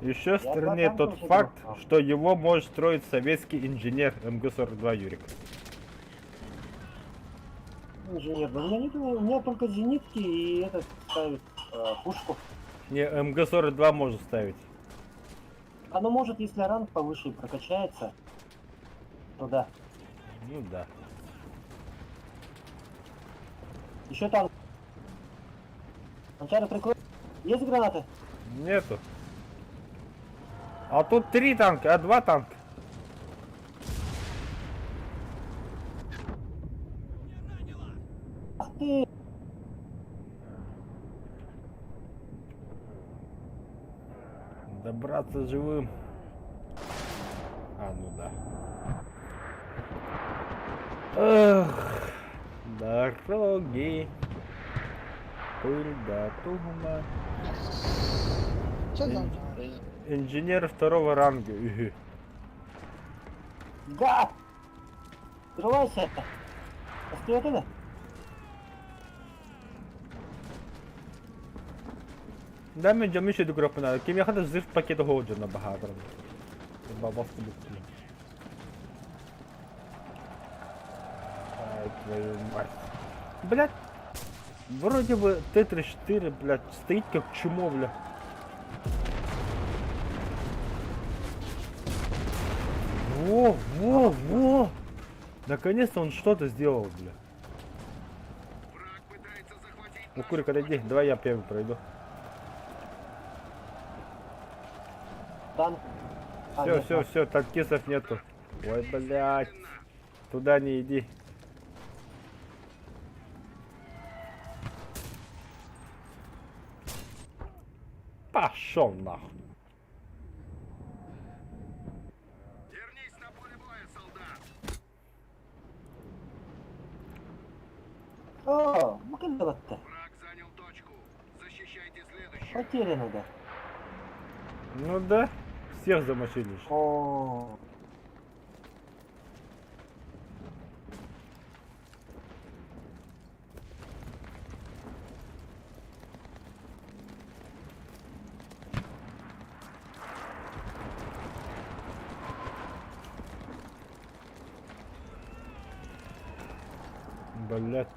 Еще в Я стране по тот танкам факт, играл. что его может строить советский инженер МГ-42 Юрик. Инженер, да у меня нет, у меня только зенитки и этот ставит пушку. Не, МГ-42 может ставить. Оно может, если ранг повыше и прокачается, то да. Ну да. Еще танк. Анчара прикрой. Есть гранаты? Нету. А тут 3 танка, а 2 танка. Ах ты! Добраться живым. А, ну да. Эх, дороги. Пыль да туман. Че за... Инженер 2-го ранга. Гад! Скрывайся! Постой оттуда! Да, ми йдемо ще до групи на. Ким я ходив зив пакет годжу на багато. Бабовку буду. Ай, твою мать. Блять. Вроде бы Т-34, блядь, стоит как чмо, бля. Во! Наконец-то он что-то сделал, бля. Враг пытается захватить Ну, Курик, отойди, давай я первый пройду. Танк. А, Все, нет, все, все, танкистов нету. Ой, блядь. Туда не иди. Пошел нахуй. Вернись на поле боя, солдат! О, ну как это? Враг занял точку. Защищайте следующую. Потеряно, да. Ну да, всех замочили. ж. О, Блядь.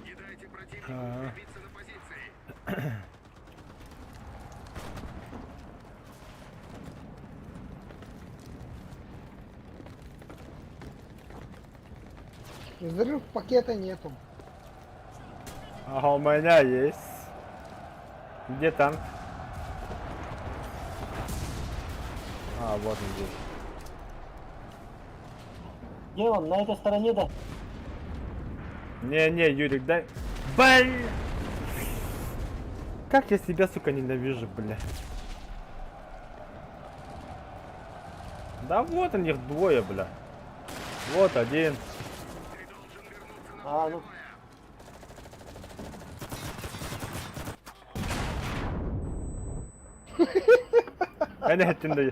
Не дайте противнику А. укрепиться на позиции. Взрыв пакета нету. Ага, у меня есть. Где танк? А, вот он здесь. где он? На этой стороне, да? Не, Юрик, дай. Блин! Как я себя, сука, ненавижу, бля. Да вот он, их двое, бля. Вот один. Ты должен вернуться на А, поле ну. боя. Они хотят.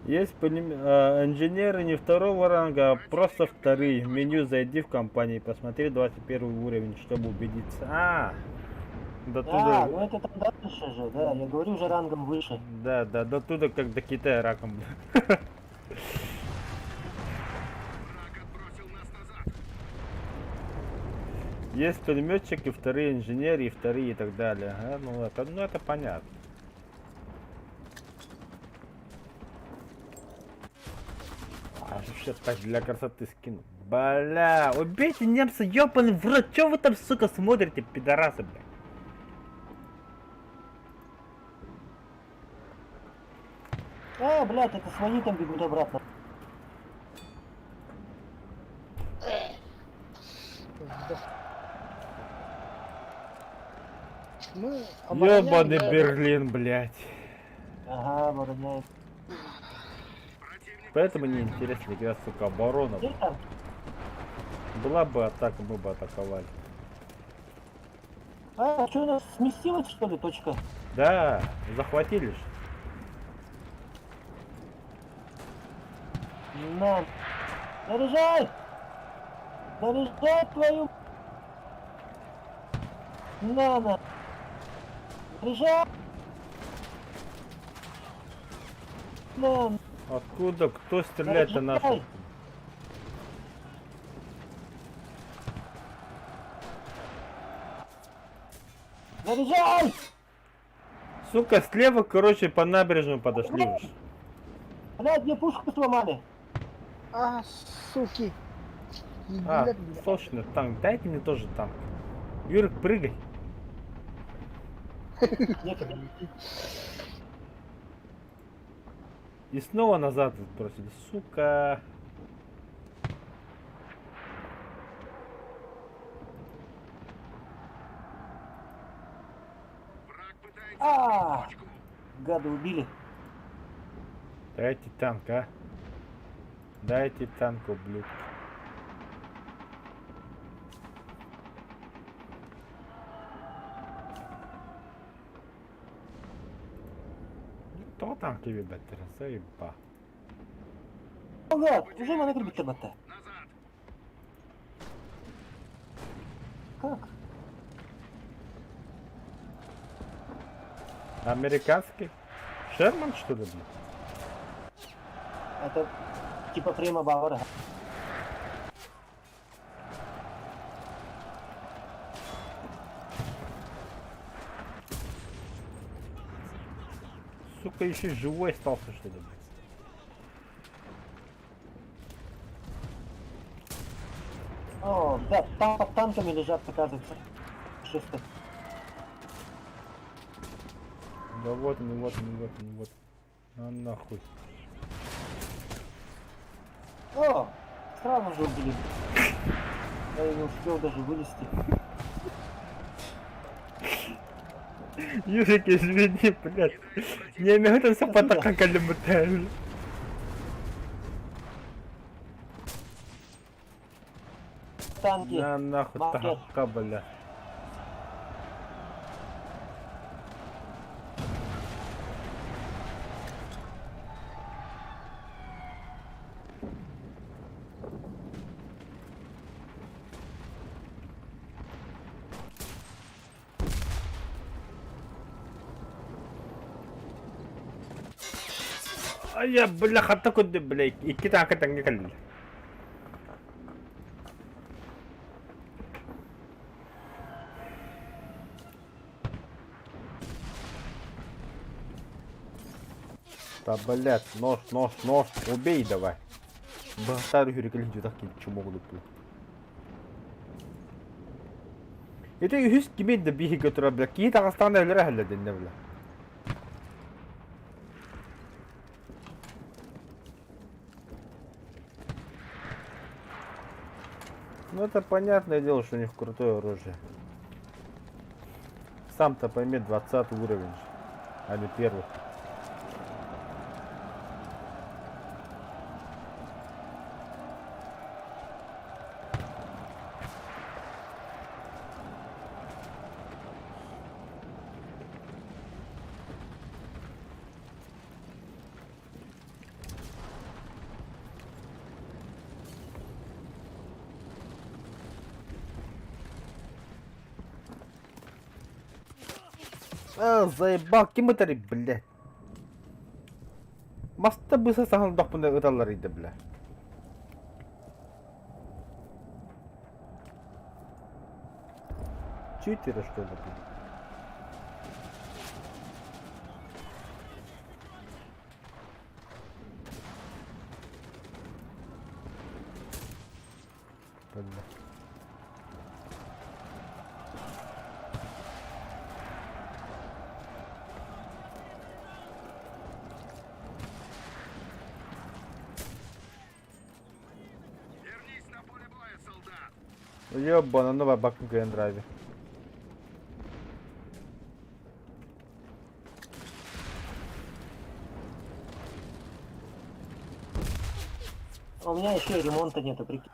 Есть инженеры не второго ранга, а просто вторые. В меню зайди в компании, посмотри 21 уровень, чтобы убедиться. До Да, туда. ну это там дальше же, да. Я говорю уже рангом выше. Да, до туда как до Китая раком. Враг отбросил нас назад. Есть пулеметчики, вторые инженеры, и вторые и так далее. Ну это понятно. Вообще так для красоты скину. Бля, убейте немца, ёбаный в рот. Чё вы там, сука, смотрите, пидорасы, бля? Блядь, это свои там бегут обратно. Мы Ёбаный обороняем, Берлин, блядь. Ага, обороняет. Противник Поэтому не интересно игра, сука, оборона. Где там? Была бы атака, мы бы атаковали. А, что у нас сместилась, что ли, точка? Да, захватили ж. На. Заряжай! Заряжай твою... На. Заряжай! На. Откуда? Кто стреляет-то нас? Заряжай! Заряжай! Сука, слева, короче, по набережному подошли уж. Блядь, мне пушку сломали. суки. А, сочный танк. Дайте мне тоже танк. Юрик, прыгай. Некогда. И снова назад бросили, сука. Враг пытается А! открыть точку. Гады убили. Дайте танк, а. Дайте танк, ублюдки. Хто танки віддати? Заєба. О, гад, уже мене грибите бате. Назад. Как? Американский? Шерман, что ли, блин? Это типа прямо Бавара. Сука, еще живой остался, что ли, блин? О, да, там под танками лежат, оказывается. Шесты. Да вот он, вот он, вот он, вот. А нахуй. О, сразу же убили. Я не успел даже вылезти. Юрик, извини, блядь. Не надо сапата как алимутель. Танки. На нахуй, Макет. така, бля. А я, бляха, такой, блядь, и кита не калил. Да, блядь, нож, нож, нож, убей давай. Бахтар Юрикалин так чему могут быть. Это юз кимет да бихи götürä bля. Ки Дагыстанда элер хәлләден дә бля. Ну это понятное дело, что у них крутое оружие. Сам-то пойми 20 уровень, а не первый. А, заебал, кем это, блядь? Маста быса сахал дох бундай ыдалар иде, бля. Читеры, что ли, блядь? Бля. Вернись на поле боя, солдат. Ёбана, новая бакунка я драйве. А у меня еще и ремонта нету, прикинь.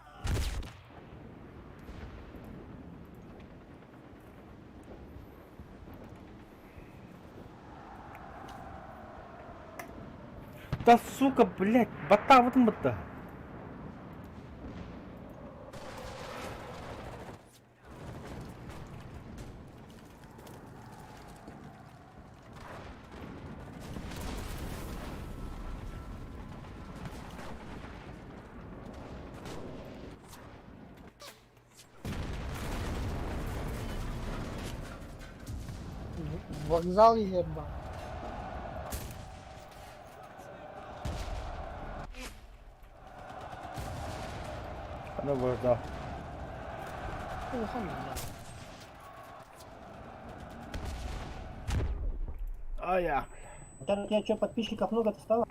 Да сука, блядь, бата вот мыта. Вокзал ебал. Ну вот, да. А я. У тебя что, подписчиков много-то стало?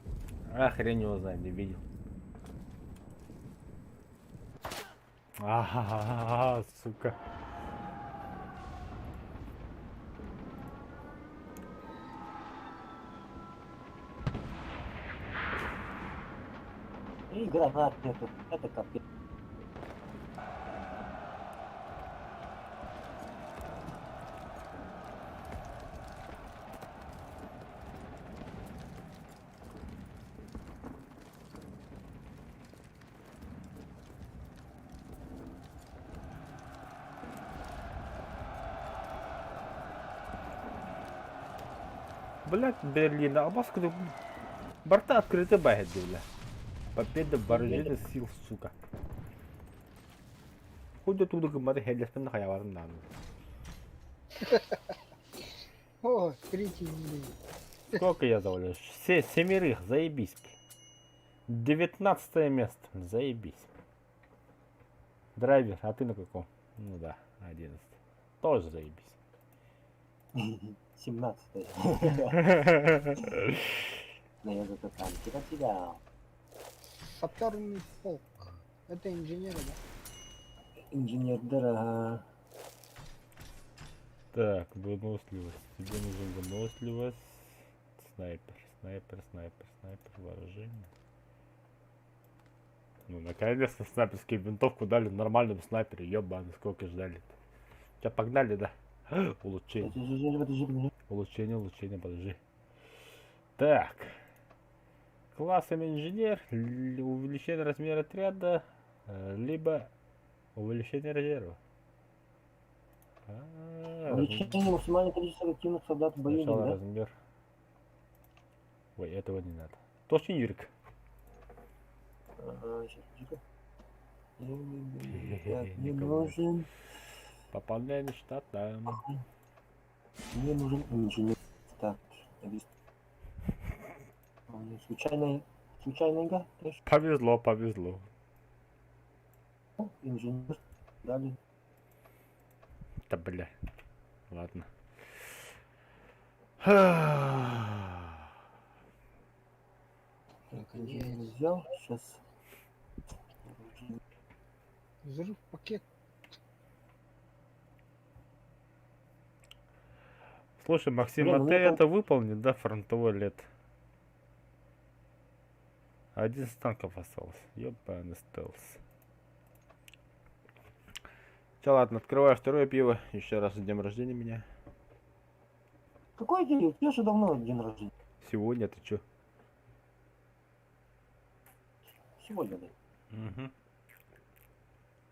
А хрень его знает, не видел. Ага, сука. И гранат нету. Это капец. Блять, Берлин, а баску борта открыты багет, бля. Победа вооруженных сил, сука. Хоть оттуда гуматы хеллестен на хаяваром нану. О, третий блин. Сколько я завалил? Семерых, заебись. 19 место, заебись. Драйвер, а ты на каком? Ну да, 11. Тоже заебись. 17-й. Но я зато там тебя терял. Саперный полк. Это инженеры, да? Инженер дыра. Так, выносливость. Тебе нужен выносливость. Снайпер, снайпер, вооружение. Ну, наконец-то снайперскую винтовку дали нормальному снайперу, ёбаный, сколько ждали-то. Сейчас погнали, да? Улучшение. Подожди. Улучшение, подожди. Так. Классом инженер, увеличение размера отряда, либо увеличение резерва. Увеличение максимальное количество активных солдат в бою, Сначала да? размер. Ой, этого не надо. Точно, Юрик? Ага, сейчас, подожди-ка. Так, мне Никого нет. нужен... Пополнение штата. Мне нужен инженер. Так, случайная игра? Повезло. Инженер. Далее. Да бля. Ладно. Так, инженер взял. Сейчас. Взрыв пакет. Слушай, Максим, Блин, а ну ты мне это выполнил, да, фронтовой лет? 11 танков осталось. Ёбаный стелс. Чё, ладно, открываю второе пиво. Еще раз с днем рождения меня. Какой день? У тебя же давно день рождения. Сегодня ты чё? Сегодня, да. Угу.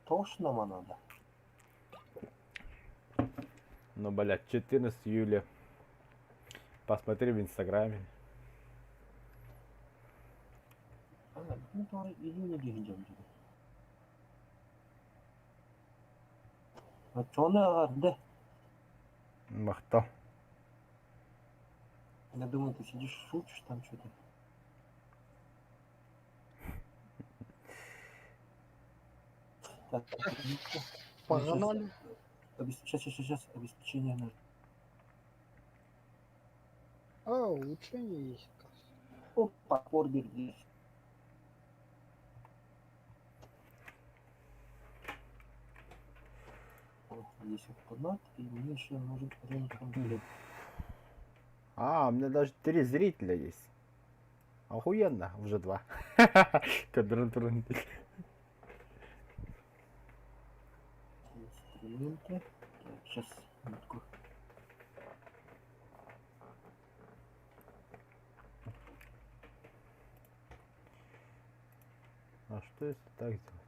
Тошно нам надо. Ну, блядь, 14 июля. Посмотри в инстаграме. Ну, то июня день идем. А чё на да? Махта. Я думаю, ты сидишь, шутишь там что-то. Так, Погнали. сейчас, обеспечение нужно. А, улучшение есть, оказывается. Опа, Корбер здесь. О, здесь автомат, и мне еще нужен ремкомплект. А, у меня даже 3 зрителя есть. Охуенно, уже 2. Кадрон-трон. Инструменты. Так, сейчас, минутку. А что если так сделать?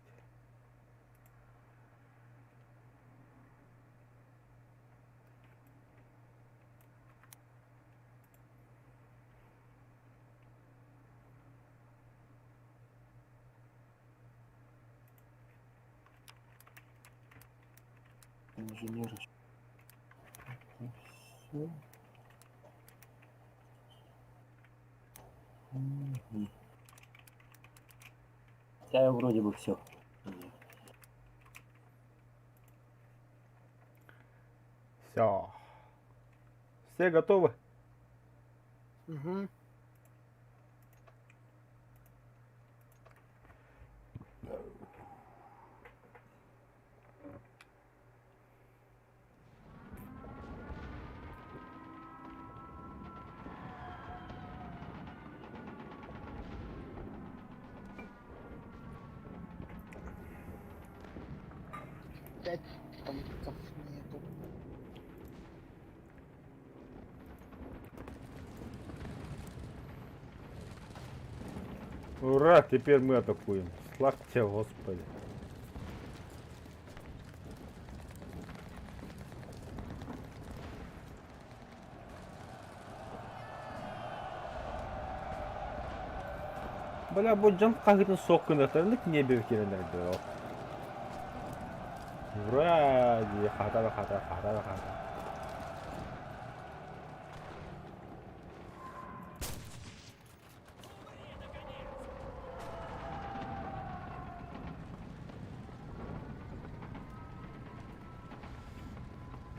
Инженер. Все. Я вроде бы все. Все. Все готовы? Угу. опять танков нету. Ура, теперь мы атакуем. Слава тебе, Господи. Бля, bu can kahvetin sokkunaklarını niye bir kerelerdi o? Ура! Хата.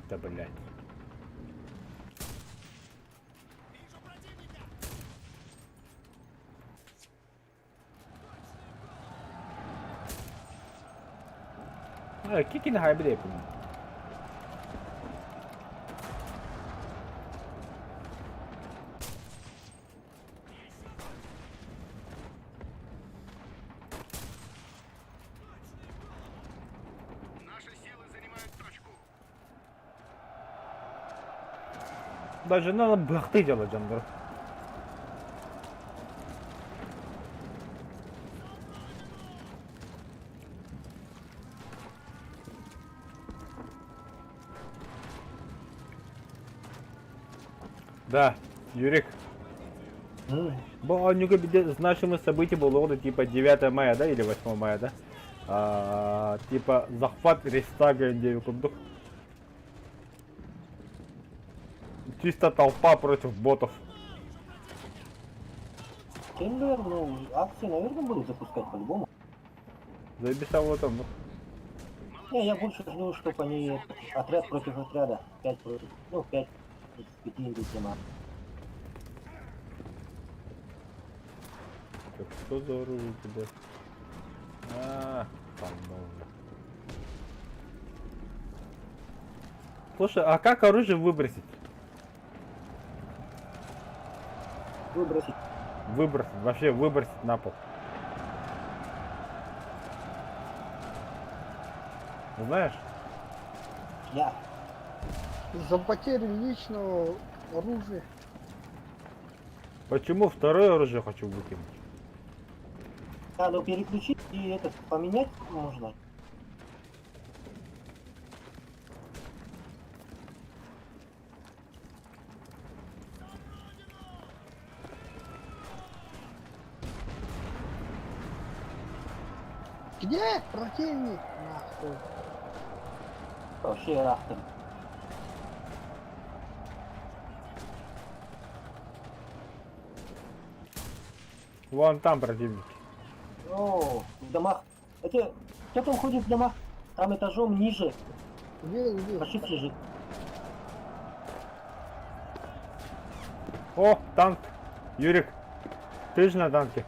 Да блядь. Kicking hybrid yapın. Наши силы занимают точку. Даже надо бахты делать, Джандр. Да, Юрик. Бо нюга значимое событие было вот типа 9 мая, да, или 8 мая, да? Типа захват Рейхстага Индии. Чисто толпа против ботов. Кембер, ну, акции, наверное, будут запускать по-любому. Заебися вот там, ну. Не, я больше жду, чтобы они отряд против отряда. 5 против, ну, 5 из 50 команд. Так, что за оружие у тебя? Там много. Слушай, а как оружие выбросить? Выбросить. Выбросить, вообще выбросить на пол. Знаешь? Я. За потерю личного оружия. Почему второе оружие хочу выкинуть? Надо переключить и этот поменять можно. Где противник? Нахуй. Вообще рахтер. Вон там противники. О, в домах. Это кто там ходит в домах? Там этажом ниже. Где? Фашист лежит. О, танк. Юрик, ты же на танке.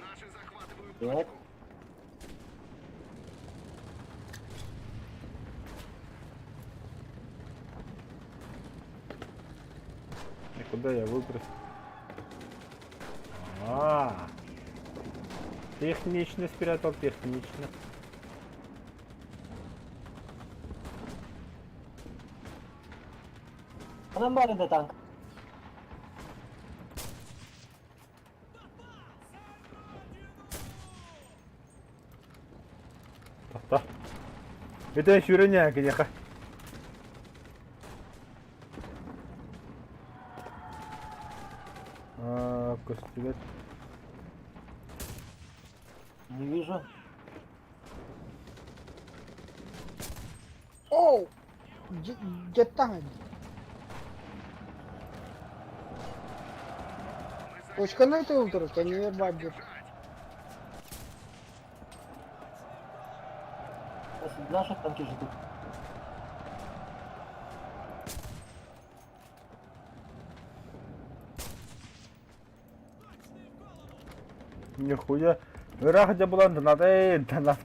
Наши захватывают Нет. И куда я выброс? Технично спрятал, технично. А нам барин до танк. Та. Это еще роняк, яха. Костюлет. Не вижу. Оу! Где там? Точка на это утро, а не бабьев. Наши танки ждут. Нихуя. Рахатя була донат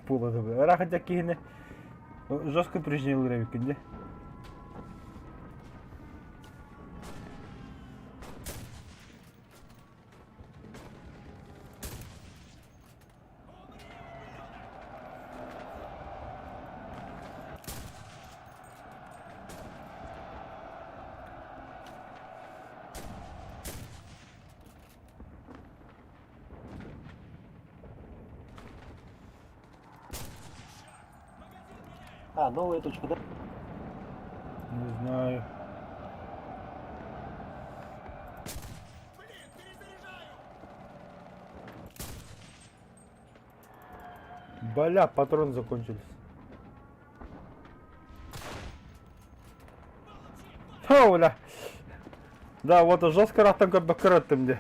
булды. Рахатя кигине жестко прижнил ревикинде. А, новая точка, да? Не знаю. Бля, патроны закончились. Ха, бля. Да, вот жестко рахтан как бы кырыттым де.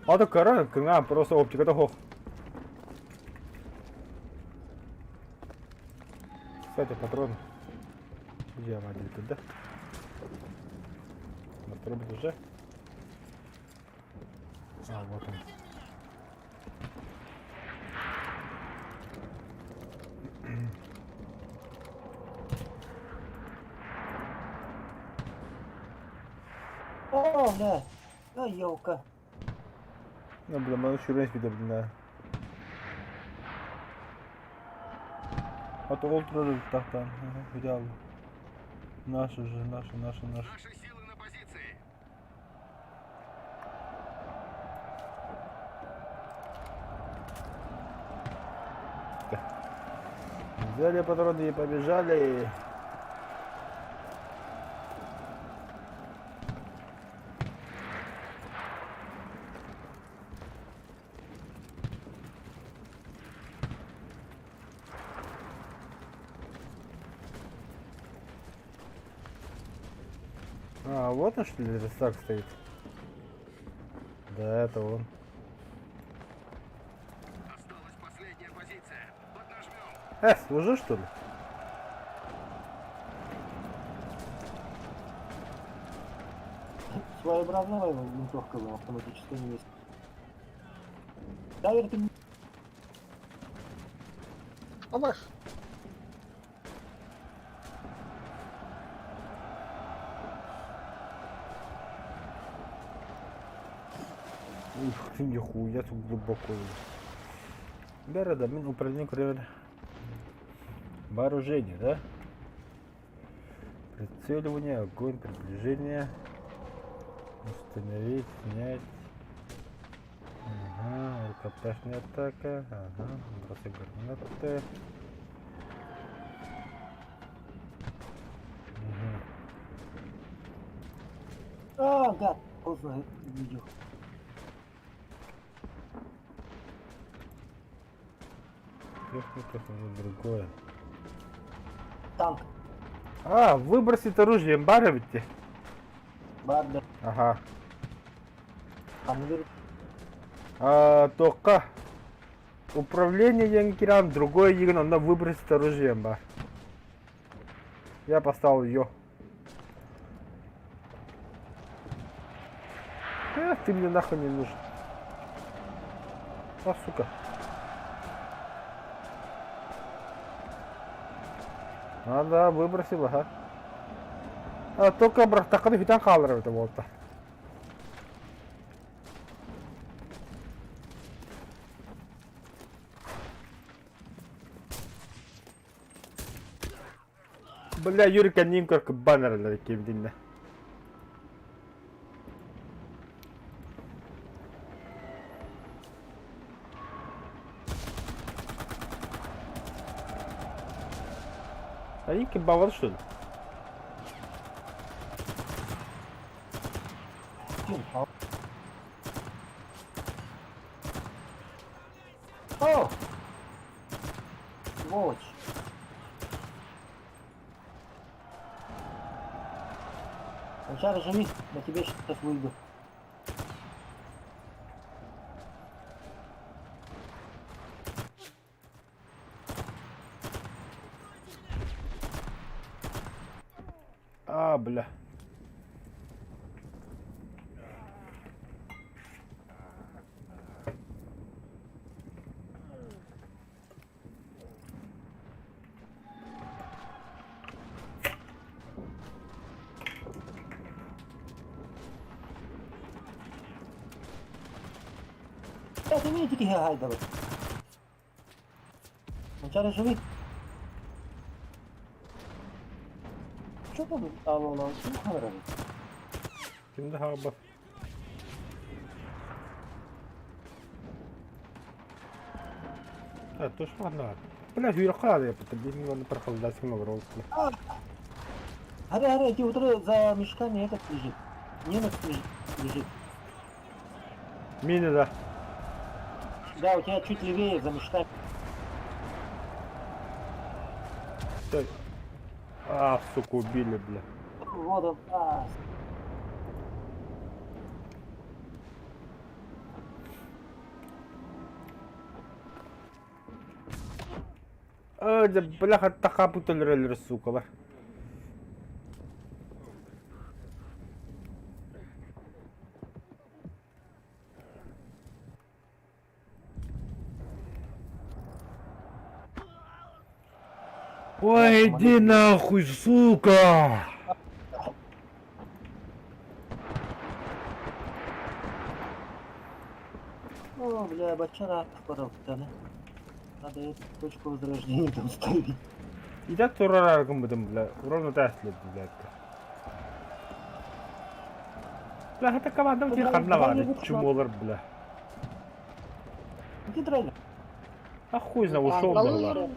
Ады кыры, кыңа просто оптика да хох. Кстати, патроны. Где она где-то, да? Патрон уже. А, вот он. О, бля. А, елка. Ну, бля, мы еще раз видим, да. А то ультра тахтан. Взял. Наши же, наши. Наши силы на позиции. Взяли патроны и побежали. А, вот он что ли рестак стоит. Да, это он. Осталась последняя позиция. Поднажмем. Служи что ли? Своеобразная винтовка была, автоматическая не есть. Да, это не... А ваш? Ух ты, нихуя тут глубоко. Города, управление кровли. Вооружение, да? Прицеливание, огонь, приближение. Установить, снять. Ага, рукопашная атака. Ага, бросы гранаты. Угу. А, гад, поздно видел. Техника, это другое. Танк. А, выбросить оружие, баровите. Барда. Ага. Конверт. Только управление Янгиран, другое игра, надо выбросить оружие, бар. Я поставил ее. Ты мне нахуй не нужен. А, сука. А, да, выбросил, ага. Только брахтаканы фитан калдырып это болду. Бля, Юрика Нимкорк баннерлер кемдинде. А Ики бавал что ли? О! Сволочь. Сначала живи, на тебе сейчас выйду. А, бля. Ты мне тільки гайдали. Сначала живи. Что там стало на всю камеру? Kimde hava? Ha, tuş var lan. бля, юрха, я потом его не проходил, с ним Аре, иди утро за мешками этот лежит. Немец лежит. Мины, да. Да, у тебя чуть левее за мешками. Стой. А, сука, убили, бля. Вот он. Да, бляха, така бутыль сука, ла. Ой, иди нахуй, сука! О, бля, бочара скоро да? Надо эту точку возрождения там ставить. Иди турара гумбадым, бля. Ровно таслет, бля. Бля, это команда у тебя харнавали, чумолар, бля. Иди драйвер. А хуй знал, ушел, бля.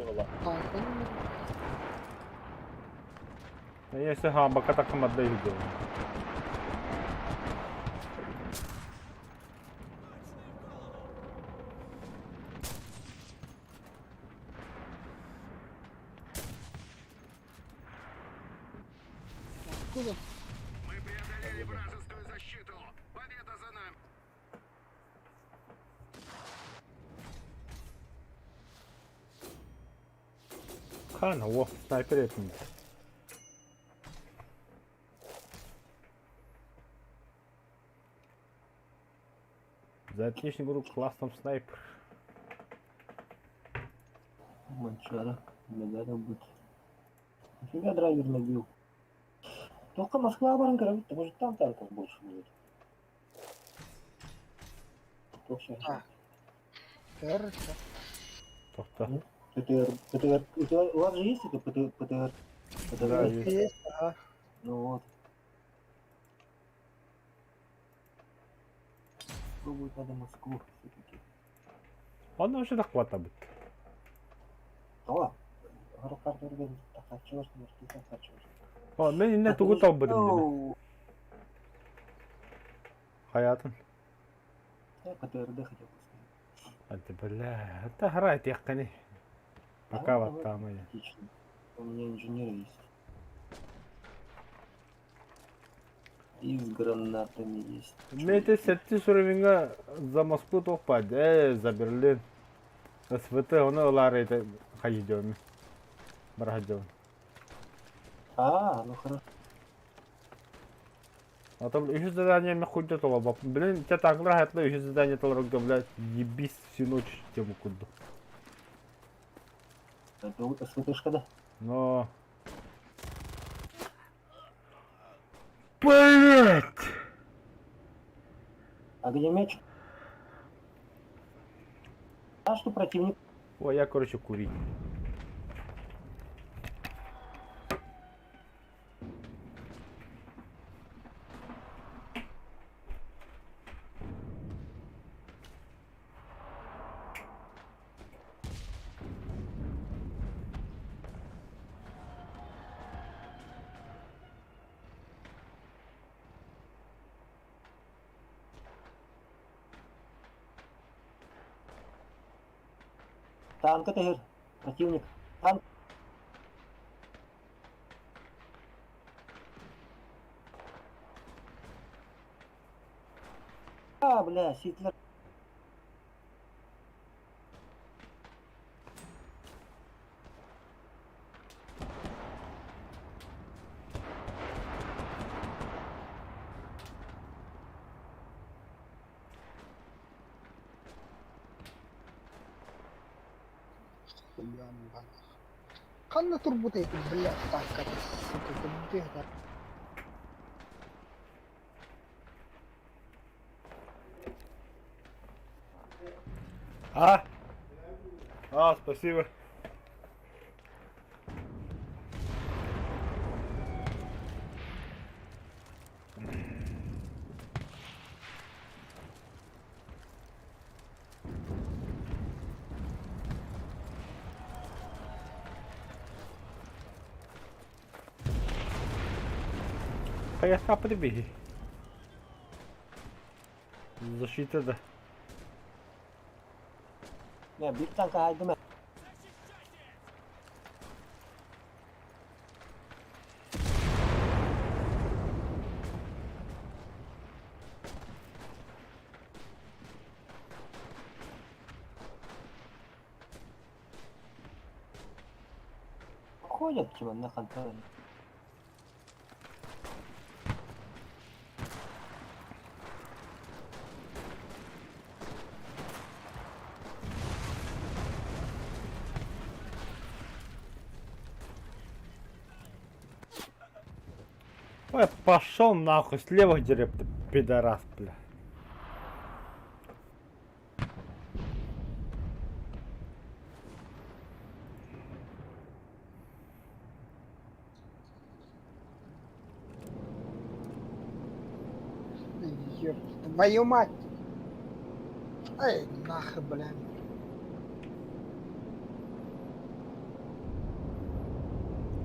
Если гамбака так им отдаю дело. Куда? Мы преодолели вражескую защиту. Победа за нами. Хана, во, снайпер этим. За отличный был классным снайпер. Манчара. Медаля будет. Нифига драйвер набил. Только Москва Баранка, может там танков больше будет. Вообще. Кажется. Тохта. ПТР. У вас же есть это ПТР? Да, есть. Есть, ага. Ну вот. Пробовать надо Москву все-таки. Он уже захватывает. О! Гарукард орган. Так, а чего ж не можешь захвачивать? О, мен не тугу табырым деме. Хаятын. Я ПТРД хотел поставить. Это, бля, это грает яхкани. Пока вот там и. Отлично. У меня инженеры есть. И с гранатами есть. Мете сетти суровинга за Москву топад, за Берлин. СВТ, оны олар это хайдем. Бархадем. Ну хорошо. А там еще задание мне хуй то баб. Блин, тебя так нравится, еще задание толрок, блядь, ебись всю ночь тему куда. Это СВТшка, да? Но... Блять! Огнемеч. А что противник? Ой, я, короче, курить. Танк это противник. Танк. Бля, Ситлер. Kanna турбота эти, блядь, так, это, сука, это где это? Спасибо. Пояска прибіги. Защита, да. Не, бig танка гайд до мене. Ходять чи на хантери. Ой, пошел нахуй, слева дерев ты, пидорас, бля. Ёб твою мать! Эй, нахуй, блядь.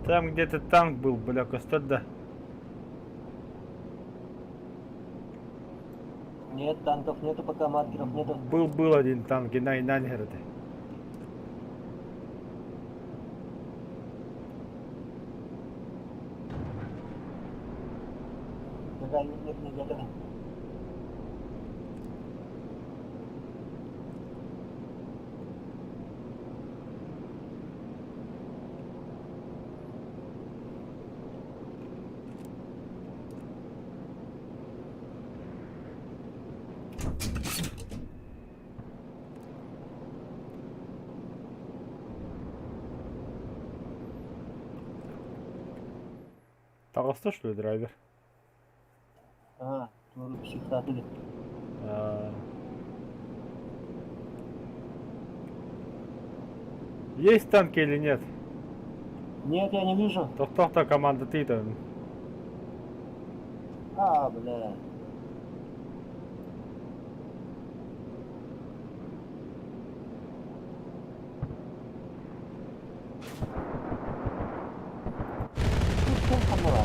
Там где-то танк был, бля, костер, да. Нет, танков нету, пока маркеров нету. Был один танк, и на Нангерде. Нет, не готовы. Толстой, что ли, драйвер? А, тут психотели. А. Есть танки или нет? Нет, я не вижу. То кто команда ты-то? А, бля. Ну, что там было?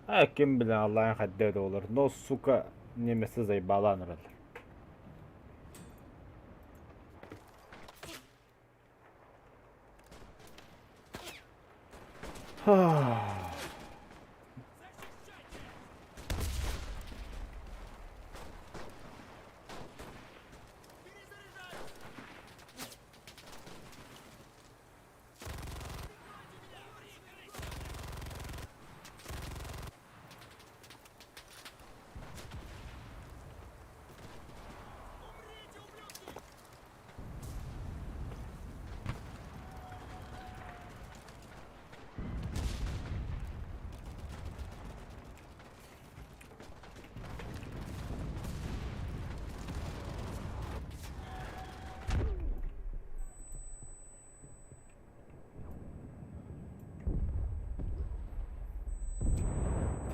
А, Kim bilen Allah'ın haddedi olur. No suka nemesi zayıbalanır.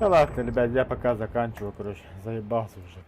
Да ладно, ребят, я пока заканчиваю, короче, заебался уже.